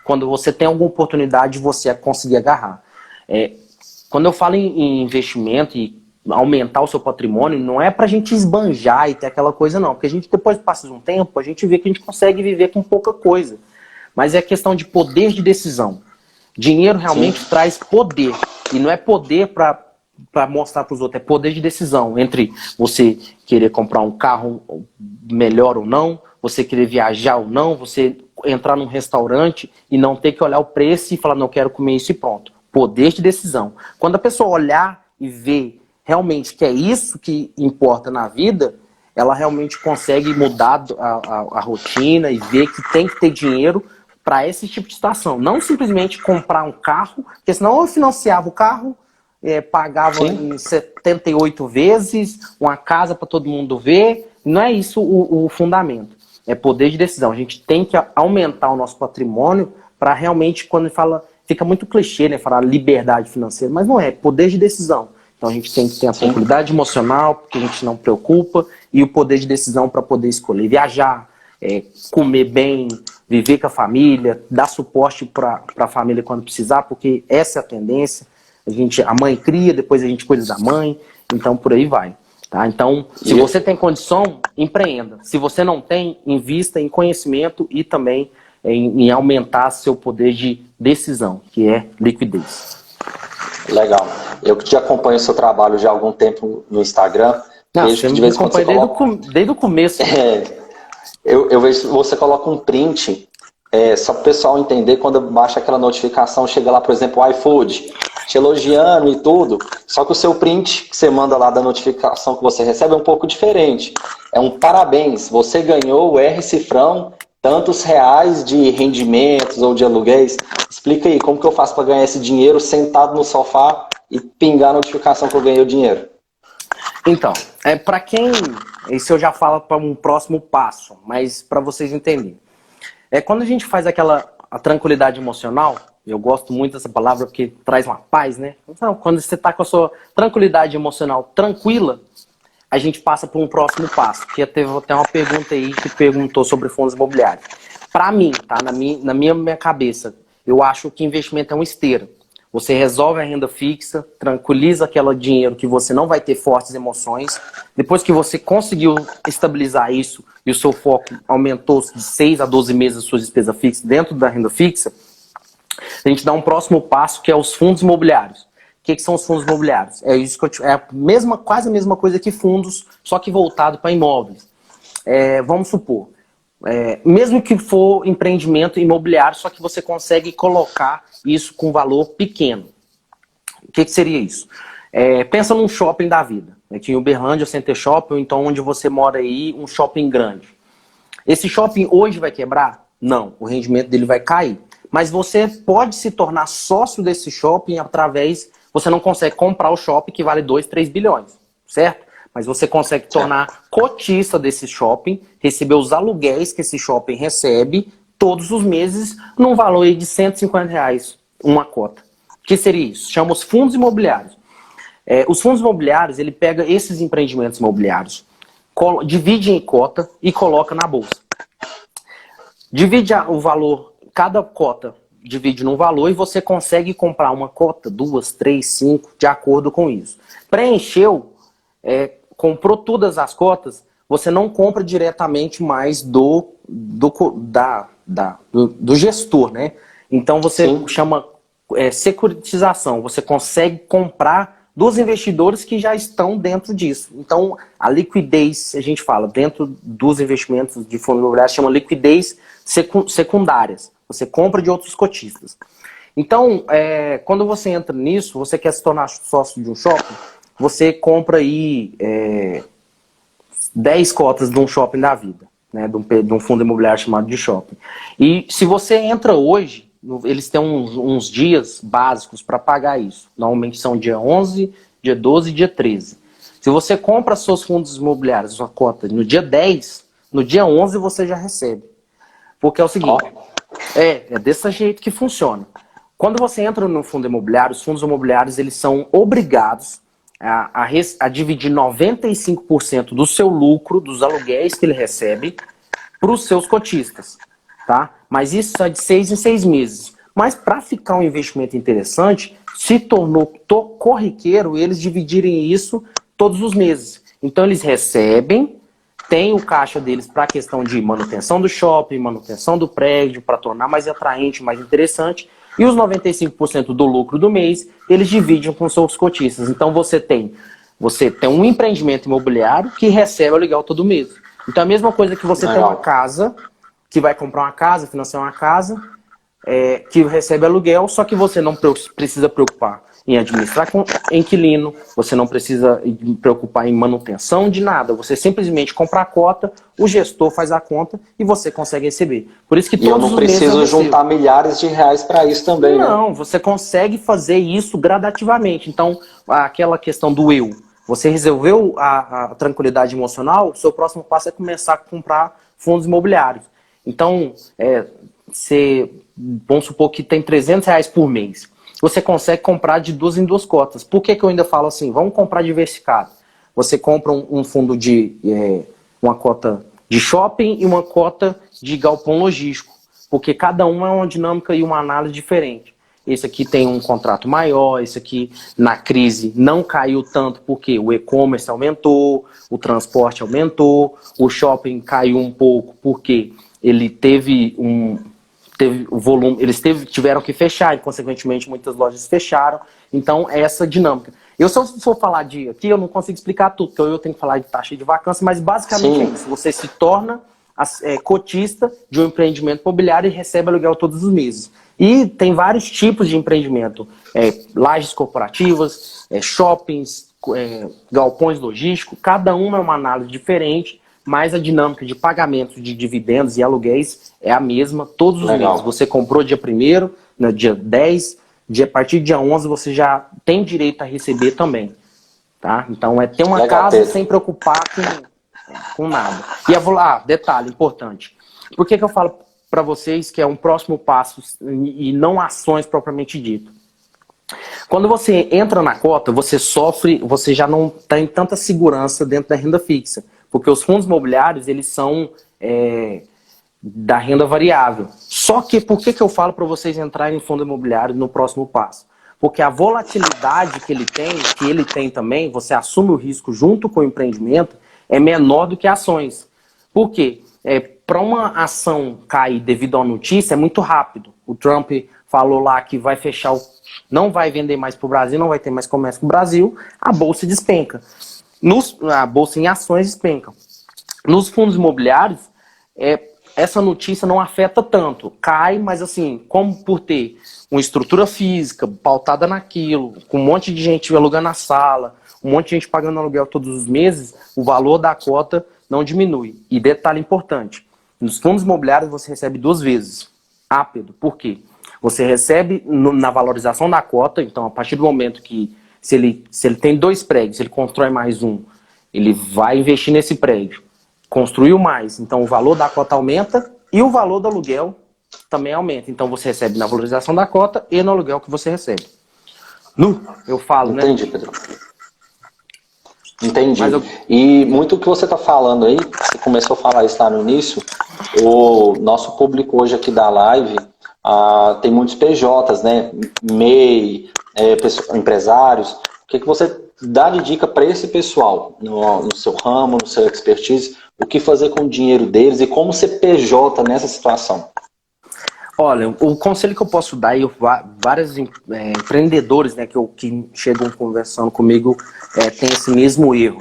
quando você tem alguma oportunidade, você conseguir agarrar. Quando eu falo em investimento e aumentar o seu patrimônio, não é pra gente esbanjar e ter aquela coisa não, porque a gente depois passa de um tempo, a gente vê que a gente consegue viver com pouca coisa, mas é questão de poder de decisão. Dinheiro realmente traz poder, e não é poder para mostrar para os outros, é poder de decisão, entre você querer comprar um carro melhor ou não, você querer viajar ou não, você entrar num restaurante e não ter que olhar o preço e falar, não quero comer isso e pronto. Poder de decisão. Quando a pessoa olhar e ver realmente que é isso que importa na vida, ela realmente consegue mudar a rotina e ver que tem que ter dinheiro para esse tipo de situação. Não simplesmente comprar um carro, porque senão eu financiava o carro, pagava Sim. em 78 vezes, uma casa para todo mundo ver. Não é isso o fundamento. É poder de decisão. A gente tem que aumentar o nosso patrimônio para realmente, quando fala, fica muito clichê, né, falar liberdade financeira, mas não é, poder de decisão. Então a gente tem que ter a tranquilidade emocional, porque a gente não preocupa, e o poder de decisão para poder escolher viajar, comer bem, viver com a família, dar suporte para a família quando precisar, porque essa é a tendência. A mãe cria, depois a gente cuida da mãe, então por aí vai. Tá? Então, se você tem condição, empreenda. Se você não tem, invista em conhecimento e também em aumentar seu poder de decisão, que é liquidez. Legal. Eu que te acompanho o seu trabalho já há algum tempo no Instagram. Vejo que de vez em quando você coloca... desde o começo. Eu vejo que você coloca um print, só para o pessoal entender, quando baixa aquela notificação, chega lá, por exemplo, o iFood, te elogiando e tudo, só que o seu print que você manda lá da notificação que você recebe é um pouco diferente. É um parabéns, você ganhou o R Cifrão, tantos reais de rendimentos ou de aluguéis. Explica aí, como que eu faço para ganhar esse dinheiro sentado no sofá e pingar a notificação que eu ganhei o dinheiro? Então, para quem... Isso eu já falo para um próximo passo, mas para vocês entenderem. Quando a gente faz a tranquilidade emocional, eu gosto muito dessa palavra porque traz uma paz, né? Então, quando você está com a sua tranquilidade emocional tranquila, a gente passa para um próximo passo. Que teve até uma pergunta aí que perguntou sobre fundos imobiliários. Para mim, tá? Na minha cabeça, eu acho que investimento é uma esteira. Você resolve a renda fixa, tranquiliza aquele dinheiro que você não vai ter fortes emoções. Depois que você conseguiu estabilizar isso e o seu foco aumentou de 6 a 12 meses a sua despesa fixa dentro da renda fixa, a gente dá um próximo passo que é os fundos imobiliários. O que são os fundos imobiliários? Quase a mesma coisa que fundos, só que voltado para imóveis. Vamos supor, mesmo que for empreendimento imobiliário, só que você consegue colocar isso com valor pequeno. O que seria isso? Pensa num shopping da vida. Aqui em Uberlândia, Center Shopping, ou então onde você mora aí, um shopping grande. Esse shopping hoje vai quebrar? Não, o rendimento dele vai cair. Mas você pode se tornar sócio desse shopping através... Você não consegue comprar o shopping que vale 2, 3 bilhões, certo? Mas você consegue tornar cotista desse shopping, receber os aluguéis que esse shopping recebe todos os meses num valor aí de R$150, uma cota. O que seria isso? Chama os fundos imobiliários. Os fundos imobiliários, ele pega esses empreendimentos imobiliários, divide em cota e coloca na bolsa. Divide o valor, cada cota divide num valor e você consegue comprar uma cota, 2, 3, 5, de acordo com isso. Preencheu, comprou todas as cotas, você não compra diretamente mais do gestor, né? Então você chama securitização, você consegue comprar dos investidores que já estão dentro disso. Então a liquidez, a gente fala, dentro dos investimentos de fundo imobiliário, chama liquidez secundárias. Você compra de outros cotistas. Então, quando você entra nisso, você quer se tornar sócio de um shopping, você compra aí 10 cotas de um shopping da vida, né, de um fundo imobiliário chamado de shopping. E se você entra hoje, eles têm uns dias básicos para pagar isso. Normalmente são dia 11, dia 12 e dia 13. Se você compra seus fundos imobiliários, uma cota, no dia 10, no dia 11 você já recebe. Porque é o seguinte... É desse jeito que funciona. Quando você entra no fundo imobiliário, os fundos imobiliários eles são obrigados a dividir 95% do seu lucro, dos aluguéis que ele recebe, para os seus cotistas. Tá? Mas isso é de 6 em 6 meses. Mas para ficar um investimento interessante, se tornou corriqueiro eles dividirem isso todos os meses. Então eles recebem, tem o caixa deles para a questão de manutenção do shopping, manutenção do prédio, para tornar mais atraente, mais interessante. E os 95% do lucro do mês, eles dividem com seus cotistas. Então você tem um empreendimento imobiliário que recebe aluguel todo mês. Então é a mesma coisa que você tem uma casa, que vai comprar uma casa, financiar uma casa, que recebe aluguel, só que você não precisa preocupar em administrar com inquilino, você não precisa se preocupar em manutenção de nada. Você simplesmente compra a cota, o gestor faz a conta e você consegue receber. Por isso que E eu não preciso juntar milhares de reais para isso também, né? Não, você consegue fazer isso gradativamente. Então, aquela questão do eu. Você resolveu a tranquilidade emocional, o seu próximo passo é começar a comprar fundos imobiliários. Então, vamos supor que tem R$300 por mês. Você consegue comprar de 2 em 2 cotas. Por que eu ainda falo assim? Vamos comprar diversificado. Você compra um fundo de uma cota de shopping e uma cota de galpão logístico. Porque cada uma é uma dinâmica e uma análise diferente. Esse aqui tem um contrato maior, esse aqui na crise não caiu tanto porque o e-commerce aumentou, o transporte aumentou, o shopping caiu um pouco porque ele teve o volume, eles tiveram que fechar e, consequentemente, muitas lojas fecharam. Então, é essa dinâmica. Se eu for falar aqui, eu não consigo explicar tudo, porque eu tenho que falar de taxa de vacância, mas basicamente é isso. Você se torna cotista de um empreendimento imobiliário e recebe aluguel todos os meses. E tem vários tipos de empreendimento. Lajes corporativas, shoppings, galpões logísticos. Cada uma é uma análise diferente, mas a dinâmica de pagamento de dividendos e aluguéis é a mesma todos os meses. Você comprou dia 1º, no dia 10, a partir do dia 11 você já tem direito a receber também. Tá? Então é ter uma casa sem preocupar com nada. E detalhe importante. Por que eu falo para vocês que é um próximo passo e não ações propriamente dito? Quando você entra na cota, você já não tem tanta segurança dentro da renda fixa. Porque os fundos imobiliários, eles são da renda variável. Só que, por que eu falo para vocês entrarem em fundo imobiliário no próximo passo? Porque a volatilidade que ele tem também, você assume o risco junto com o empreendimento, é menor do que ações. Por quê? Para uma ação cair devido a uma notícia, é muito rápido. O Trump falou lá que vai fechar, não vai vender mais para o Brasil, não vai ter mais comércio com o Brasil, a bolsa despenca. A bolsa em ações despenca. Nos fundos imobiliários, essa notícia não afeta tanto. Cai, mas assim, como por ter uma estrutura física pautada naquilo, com um monte de gente alugando a sala, um monte de gente pagando aluguel todos os meses, o valor da cota não diminui. E detalhe importante, nos fundos imobiliários você recebe 2 vezes. Rápido. Por quê? Você recebe na valorização da cota, então a partir do momento que se ele tem 2 prédios, ele constrói mais um, ele vai investir nesse prédio, construiu mais, então o valor da cota aumenta e o valor do aluguel também aumenta. Então você recebe na valorização da cota e no aluguel que você recebe. Eu falo, né? Entendi, Pedro. Entendi. E muito o que você está falando aí, você começou a falar isso lá no início, o nosso público hoje aqui da live tem muitos PJs, né? MEI, empresários. O que você dá de dica para esse pessoal, no seu ramo, no seu expertise, o que fazer com o dinheiro deles e como ser PJ nessa situação? Olha, o conselho que eu posso dar, e vários empreendedores, né, que chegam conversando comigo têm esse mesmo erro.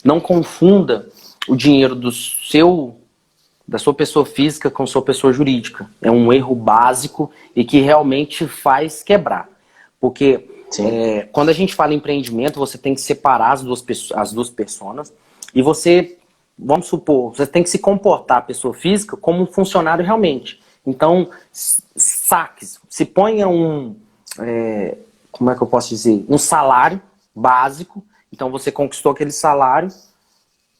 Não confunda o dinheiro da sua pessoa física com sua pessoa jurídica. É um erro básico e que realmente faz quebrar. Porque quando a gente fala em empreendimento, você tem que separar as duas pessoas e você, vamos supor, você tem que se comportar a pessoa física como um funcionário realmente. Então, saques, se ponha como é que eu posso dizer? Um salário básico, então você conquistou aquele salário,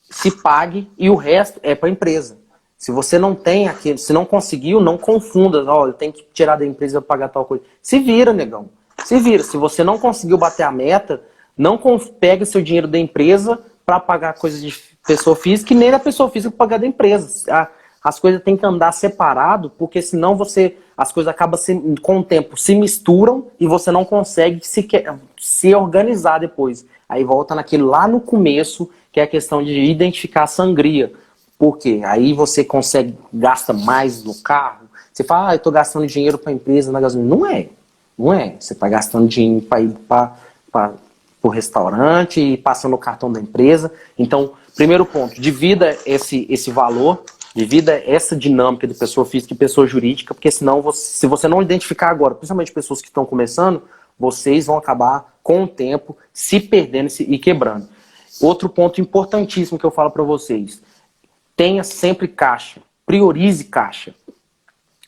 se pague e o resto é para a empresa. Se você não tem aquilo, se não conseguiu, não confunda, eu tenho que tirar da empresa para pagar tal coisa. Se vira, negão. Se vira. Se você não conseguiu bater a meta, não pega seu dinheiro da empresa para pagar coisas de pessoa física e nem da pessoa física para pagar da empresa. As coisas têm que andar separado, porque senão as coisas acabam com o tempo se misturam e você não consegue se organizar depois. Aí volta naquilo lá no começo, que é a questão de identificar a sangria. Por quê? Aí você gasta mais no carro. Você fala, eu estou gastando dinheiro para a empresa na gasolina. Não é. Você está gastando dinheiro para ir para o restaurante e passando o cartão da empresa. Então, primeiro ponto, divida esse valor, divida essa dinâmica de pessoa física e pessoa jurídica, porque senão, se você não identificar agora, principalmente pessoas que estão começando, vocês vão acabar, com o tempo, se perdendo e quebrando. Outro ponto importantíssimo que eu falo para vocês, tenha sempre caixa, priorize caixa.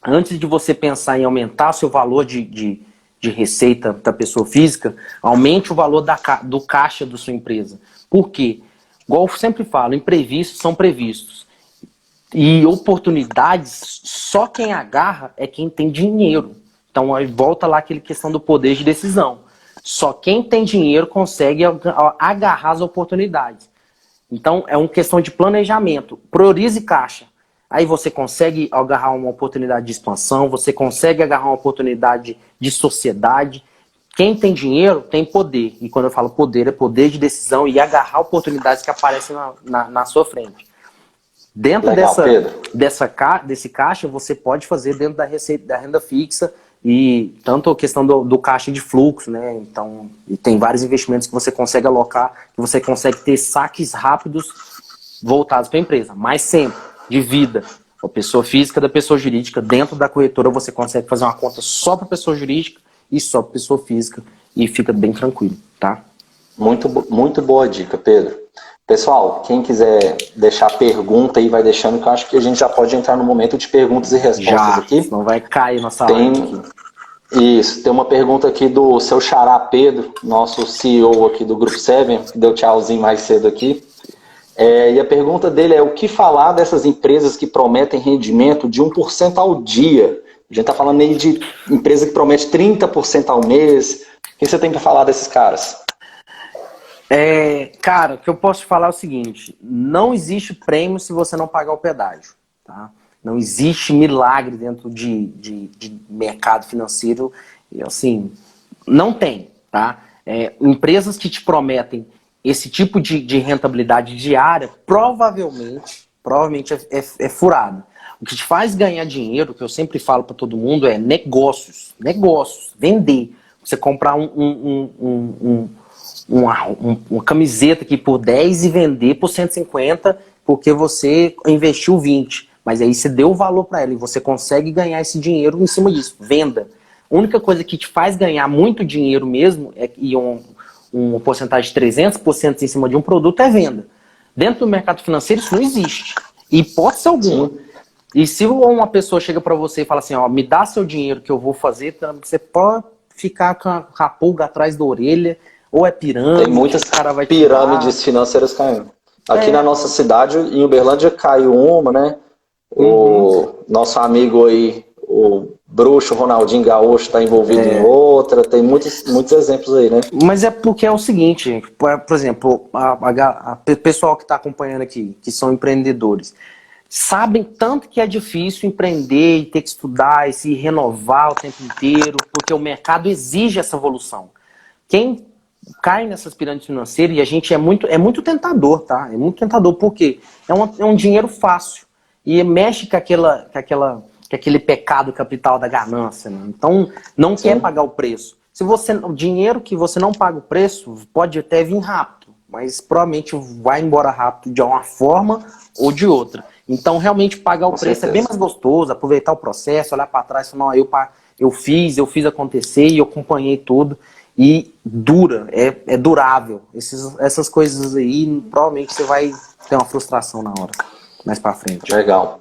Antes de você pensar em aumentar seu valor de receita da pessoa física, aumente o valor do caixa da sua empresa. Por quê? Igual eu sempre falo, imprevistos são previstos. E oportunidades, só quem agarra é quem tem dinheiro. Então, aí volta lá aquela questão do poder de decisão. Só quem tem dinheiro consegue agarrar as oportunidades. Então, é uma questão de planejamento. Priorize caixa. Aí você consegue agarrar uma oportunidade de expansão, você consegue agarrar uma oportunidade de sociedade. Quem tem dinheiro tem poder. E quando eu falo poder, é poder de decisão e agarrar oportunidades que aparecem na sua frente. Dentro Legal, desse caixa, você pode fazer dentro da receita da renda fixa e tanto a questão do caixa de fluxo, né? Então, e tem vários investimentos que você consegue alocar, que você consegue ter saques rápidos voltados para a empresa. Mas sempre, de vida, a pessoa física da pessoa jurídica, dentro da corretora você consegue fazer uma conta só para pessoa jurídica e só para pessoa física e fica bem tranquilo, tá? Muito boa dica, Pedro. Pessoal, quem quiser deixar pergunta aí, vai deixando, que eu acho que a gente já pode entrar no momento de perguntas e respostas aqui. Senão vai cair nossa live aqui. Isso, tem uma pergunta aqui do seu xará Pedro, nosso CEO aqui do Grupo 7, que deu tchauzinho mais cedo aqui. E a pergunta dele é: o que falar dessas empresas que prometem rendimento de 1% ao dia? A gente está falando aí de empresa que promete 30% ao mês. O que você tem para falar desses caras? Cara, o que eu posso te falar é o seguinte: não existe prêmio se você não pagar o pedágio, tá? Não existe milagre dentro de mercado financeiro, assim, não tem, tá? Empresas que te prometem esse tipo de rentabilidade diária, provavelmente é furado. O que te faz ganhar dinheiro, que eu sempre falo para todo mundo, é negócios, vender. Você comprar uma camiseta aqui por 10 e vender por 150 porque você investiu 20. Mas aí você deu o valor para ela e você consegue ganhar esse dinheiro em cima disso. Venda. A única coisa que te faz ganhar muito dinheiro mesmo, e uma porcentagem de 300% em cima de um produto, é venda. Dentro do mercado financeiro isso não existe. Hipótese alguma. E se uma pessoa chega para você e fala assim, ó, me dá seu dinheiro que eu vou fazer, você pode ficar com a pulga atrás da orelha, ou é pirâmide. Tem muitas cara vai pirâmides financeiras caindo. Aqui na nossa cidade, em Uberlândia, caiu uma, né? O nosso amigo aí, o bruxo Ronaldinho Gaúcho, está envolvido em outra. Tem muitos exemplos aí, né? Mas é porque é o seguinte, por exemplo, o pessoal que está acompanhando aqui, que são empreendedores, sabem tanto que é difícil empreender e ter que estudar e se renovar o tempo inteiro, porque o mercado exige essa evolução. Quem cai nessas pirâmides financeiras, e a gente é muito tentador, tá? É muito tentador, porque é um dinheiro fácil e mexe com aquele pecado capital da ganância, né? Então não quer pagar o preço. O dinheiro que você não paga o preço pode até vir rápido, mas provavelmente vai embora rápido de uma forma ou de outra. Então realmente pagar o preço é bem mais gostoso, aproveitar o processo, olhar para trás e falar, não, eu fiz acontecer e eu acompanhei tudo. E dura, é durável. Essas coisas aí, provavelmente você vai ter uma frustração na hora, mais pra frente. Legal.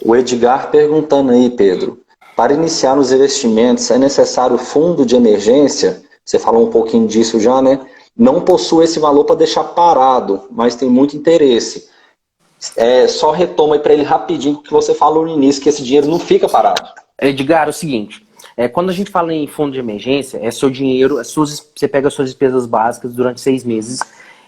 O Edgar perguntando aí, Pedro, para iniciar nos investimentos, é necessário fundo de emergência? Você falou um pouquinho disso já, né? Não possui esse valor para deixar parado, mas tem muito interesse. Só retoma aí para ele rapidinho o que você falou no início, que esse dinheiro não fica parado. Edgar, é o seguinte... quando a gente fala em fundo de emergência, é seu dinheiro, você pega as suas despesas básicas durante 6 meses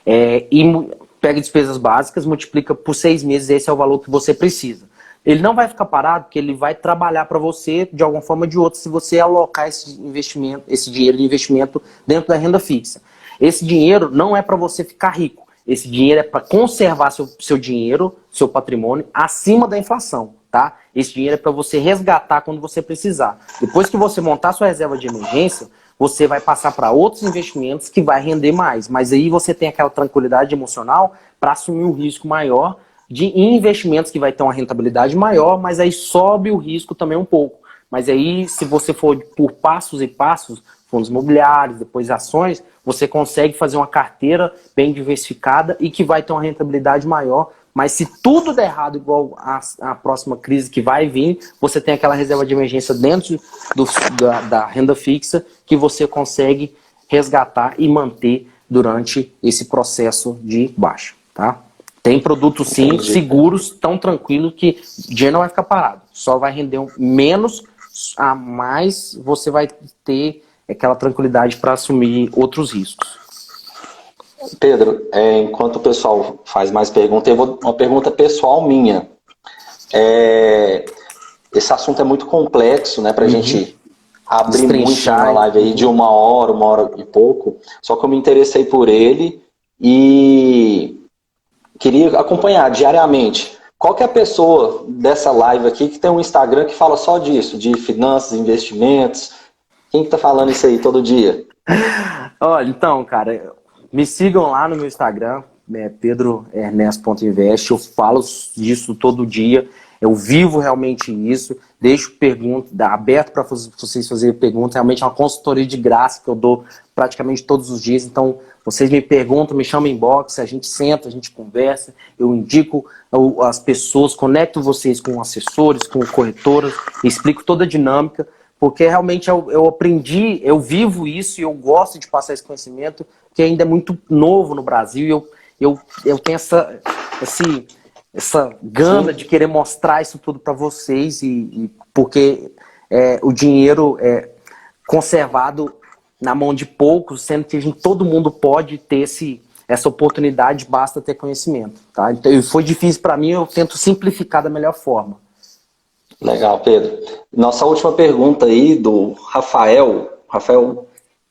e pega despesas básicas, multiplica por 6 meses, esse é o valor que você precisa. Ele não vai ficar parado, porque ele vai trabalhar para você de alguma forma ou de outra se você alocar esse dinheiro de investimento dentro da renda fixa. Esse dinheiro não é para você ficar rico, esse dinheiro é para conservar seu dinheiro, seu patrimônio, acima da inflação. Tá? Esse dinheiro é para você resgatar quando você precisar. Depois que você montar sua reserva de emergência, você vai passar para outros investimentos que vai render mais. Mas aí você tem aquela tranquilidade emocional para assumir um risco maior de investimentos que vai ter uma rentabilidade maior, mas aí sobe o risco também um pouco. Mas aí, se você for por passos e passos, fundos imobiliários, depois ações, você consegue fazer uma carteira bem diversificada e que vai ter uma rentabilidade maior. Mas se tudo der errado, igual a próxima crise que vai vir, você tem aquela reserva de emergência dentro da renda fixa que você consegue resgatar e manter durante esse processo de baixa, tá? Tem produtos, sim, Entendi. seguros, tão tranquilo que o dinheiro não vai ficar parado. Só vai render menos, a mais você vai ter aquela tranquilidade para assumir outros riscos. Pedro, enquanto o pessoal faz mais perguntas, eu vou uma pergunta pessoal minha. Esse assunto é muito complexo, né, para a gente abrir muito uma live aí de uma hora e pouco. Só que eu me interessei por ele e queria acompanhar diariamente. Qual que é a pessoa dessa live aqui que tem um Instagram que fala só disso, de finanças, investimentos? Quem que tá falando isso aí todo dia? Olha, então, cara, me sigam lá no meu Instagram, pedroernesto.invest. Eu falo disso todo dia. Eu vivo realmente isso. Deixo perguntas, aberto para vocês fazerem perguntas. Realmente é uma consultoria de graça que eu dou praticamente todos os dias. Então, vocês me perguntam, me chamam em inbox, a gente senta, a gente conversa. Eu indico as pessoas, conecto vocês com assessores, com corretoras, explico toda a dinâmica. Porque realmente eu aprendi, eu vivo isso e eu gosto de passar esse conhecimento, que ainda é muito novo no Brasil. E eu tenho essa gana de querer mostrar isso tudo para vocês, porque o dinheiro é conservado na mão de poucos, sendo que todo mundo pode ter essa oportunidade, basta ter conhecimento. Tá? Então, foi difícil para mim, eu tento simplificar da melhor forma. Legal, Pedro. Nossa última pergunta aí do Rafael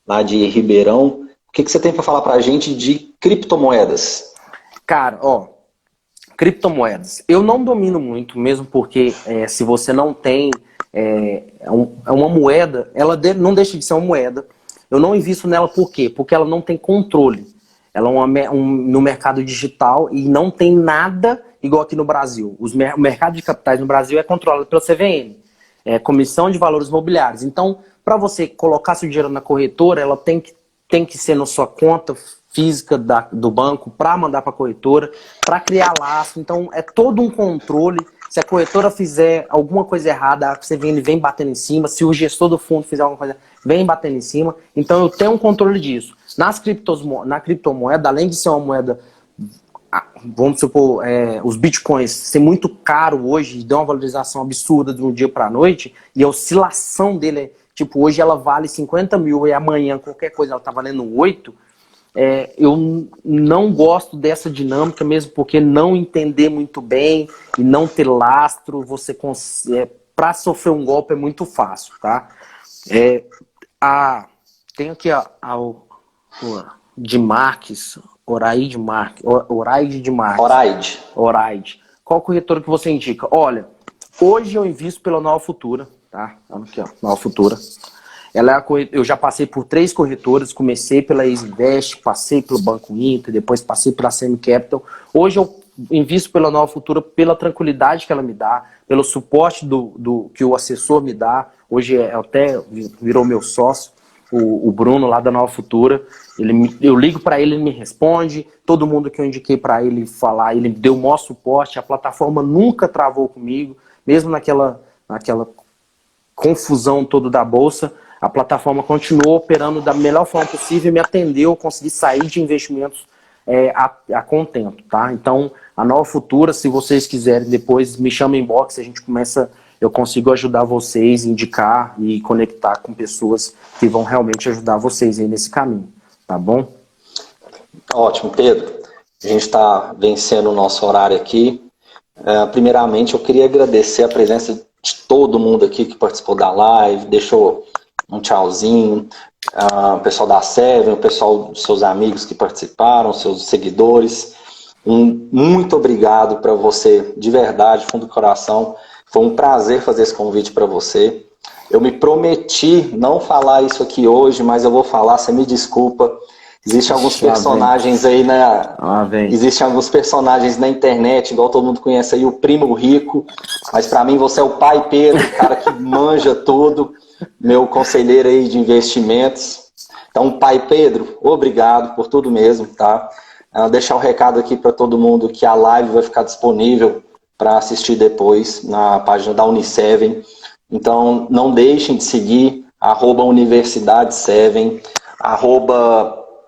lá de Ribeirão. O que você tem para falar para a gente de criptomoedas? Cara, criptomoedas. Eu não domino muito, mesmo porque se você não tem uma moeda, ela não deixa de ser uma moeda. Eu não invisto nela por quê? Porque ela não tem controle. Ela é no mercado digital e não tem nada igual aqui no Brasil. O mercado de capitais no Brasil é controlado pela CVM, Comissão de Valores Imobiliários. Então, para você colocar seu dinheiro na corretora, ela tem que ser na sua conta física do banco para mandar para a corretora, para criar laço. Então, é todo um controle. Se a corretora fizer alguma coisa errada, a CVM vem batendo em cima. Se o gestor do fundo fizer alguma coisa, vem batendo em cima. Então, eu tenho um controle disso. Na criptomoeda, além de ser uma moeda, vamos supor, os bitcoins ser muito caro hoje, deu uma valorização absurda de um dia para a noite, e a oscilação dele tipo, hoje ela vale 50 mil e amanhã qualquer coisa ela tá valendo 8, eu não gosto dessa dinâmica mesmo, porque não entender muito bem e não ter lastro, para sofrer um golpe é muito fácil, tá? Tem aqui de Marques, Oraide de Marques. Oraide. Qual corretora que você indica? Olha, hoje eu invisto pela Nova Futura, tá? Aqui, ó, Nova Futura. Eu já passei por 3 corretoras, comecei pela Easyvest, passei pelo Banco Inter, depois passei pela Semi Capital. Hoje eu invisto pela Nova Futura pela tranquilidade que ela me dá, pelo suporte que o assessor me dá. Hoje até virou meu sócio, o Bruno lá da Nova Futura. Eu ligo para ele, ele me responde. Todo mundo que eu indiquei para ele falar, ele deu o maior suporte. A plataforma nunca travou comigo, mesmo naquela confusão toda da bolsa. A plataforma continuou operando da melhor forma possível e me atendeu, consegui sair de investimentos a contento, tá? Então, a Nova Futura, se vocês quiserem, depois me chama em inbox, eu consigo ajudar vocês, indicar e conectar com pessoas que vão realmente ajudar vocês aí nesse caminho, tá bom? Ótimo, Pedro. A gente está vencendo o nosso horário aqui. Primeiramente, eu queria agradecer a presença de todo mundo aqui que participou da live, deixou um tchauzinho, o pessoal da Seven, o pessoal dos seus amigos que participaram, seus seguidores. Muito obrigado para você, de verdade, fundo do coração. Foi um prazer fazer esse convite para você. Eu me prometi não falar isso aqui hoje, mas eu vou falar, você me desculpa. Existem alguns Lá personagens aí vem. Existem alguns personagens na internet, igual todo mundo conhece aí, o Primo Rico, mas para mim você é o pai Pedro, o cara que manja tudo, meu conselheiro aí de investimentos. Então, pai Pedro, obrigado por tudo mesmo, tá? Deixar o recado aqui para todo mundo que a live vai ficar disponível para assistir depois na página da Uniseven. Então, não deixem de seguir @universidade7,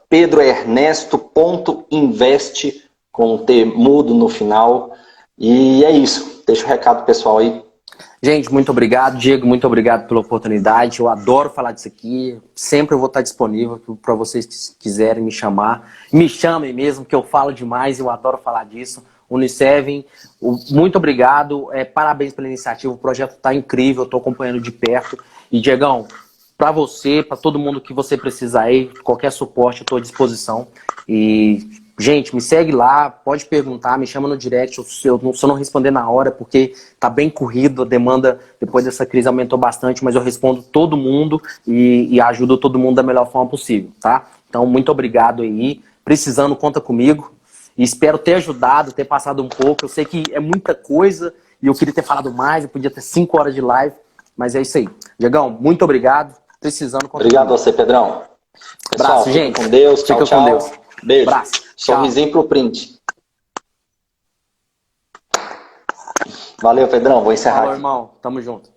@pedroernesto.invest, com T mudo no final. E é isso. Deixa o recado pessoal aí. Gente, muito obrigado. Diego, muito obrigado pela oportunidade. Eu adoro falar disso aqui. Sempre eu vou estar disponível para vocês que quiserem me chamar. Me chamem mesmo, que eu falo demais. Eu adoro falar disso. Uniseven, muito obrigado. Parabéns pela iniciativa. O projeto está incrível. Estou acompanhando de perto. E, Diegão, para você, para todo mundo que você precisar aí, qualquer suporte, eu estou à disposição. E, gente, me segue lá, pode perguntar, me chama no direct, se eu não responder na hora, porque tá bem corrido, a demanda depois dessa crise aumentou bastante, mas eu respondo todo mundo e ajudo todo mundo da melhor forma possível, tá? Então, muito obrigado aí. Precisando, conta comigo. E espero ter ajudado, ter passado um pouco. Eu sei que é muita coisa e eu queria ter falado mais, eu podia ter 5 horas de live, mas é isso aí. Diegão, muito obrigado. Precisando, conta Obrigado a comigo. você, Pedrão. Pessoal, Abraço, fica gente. com Deus. Tchau, Fica tchau. com Deus. Beijo. Abraço. Sorrisinho pro print. Valeu, Pedrão. Vou encerrar Falou, aqui. irmão. Tamo junto.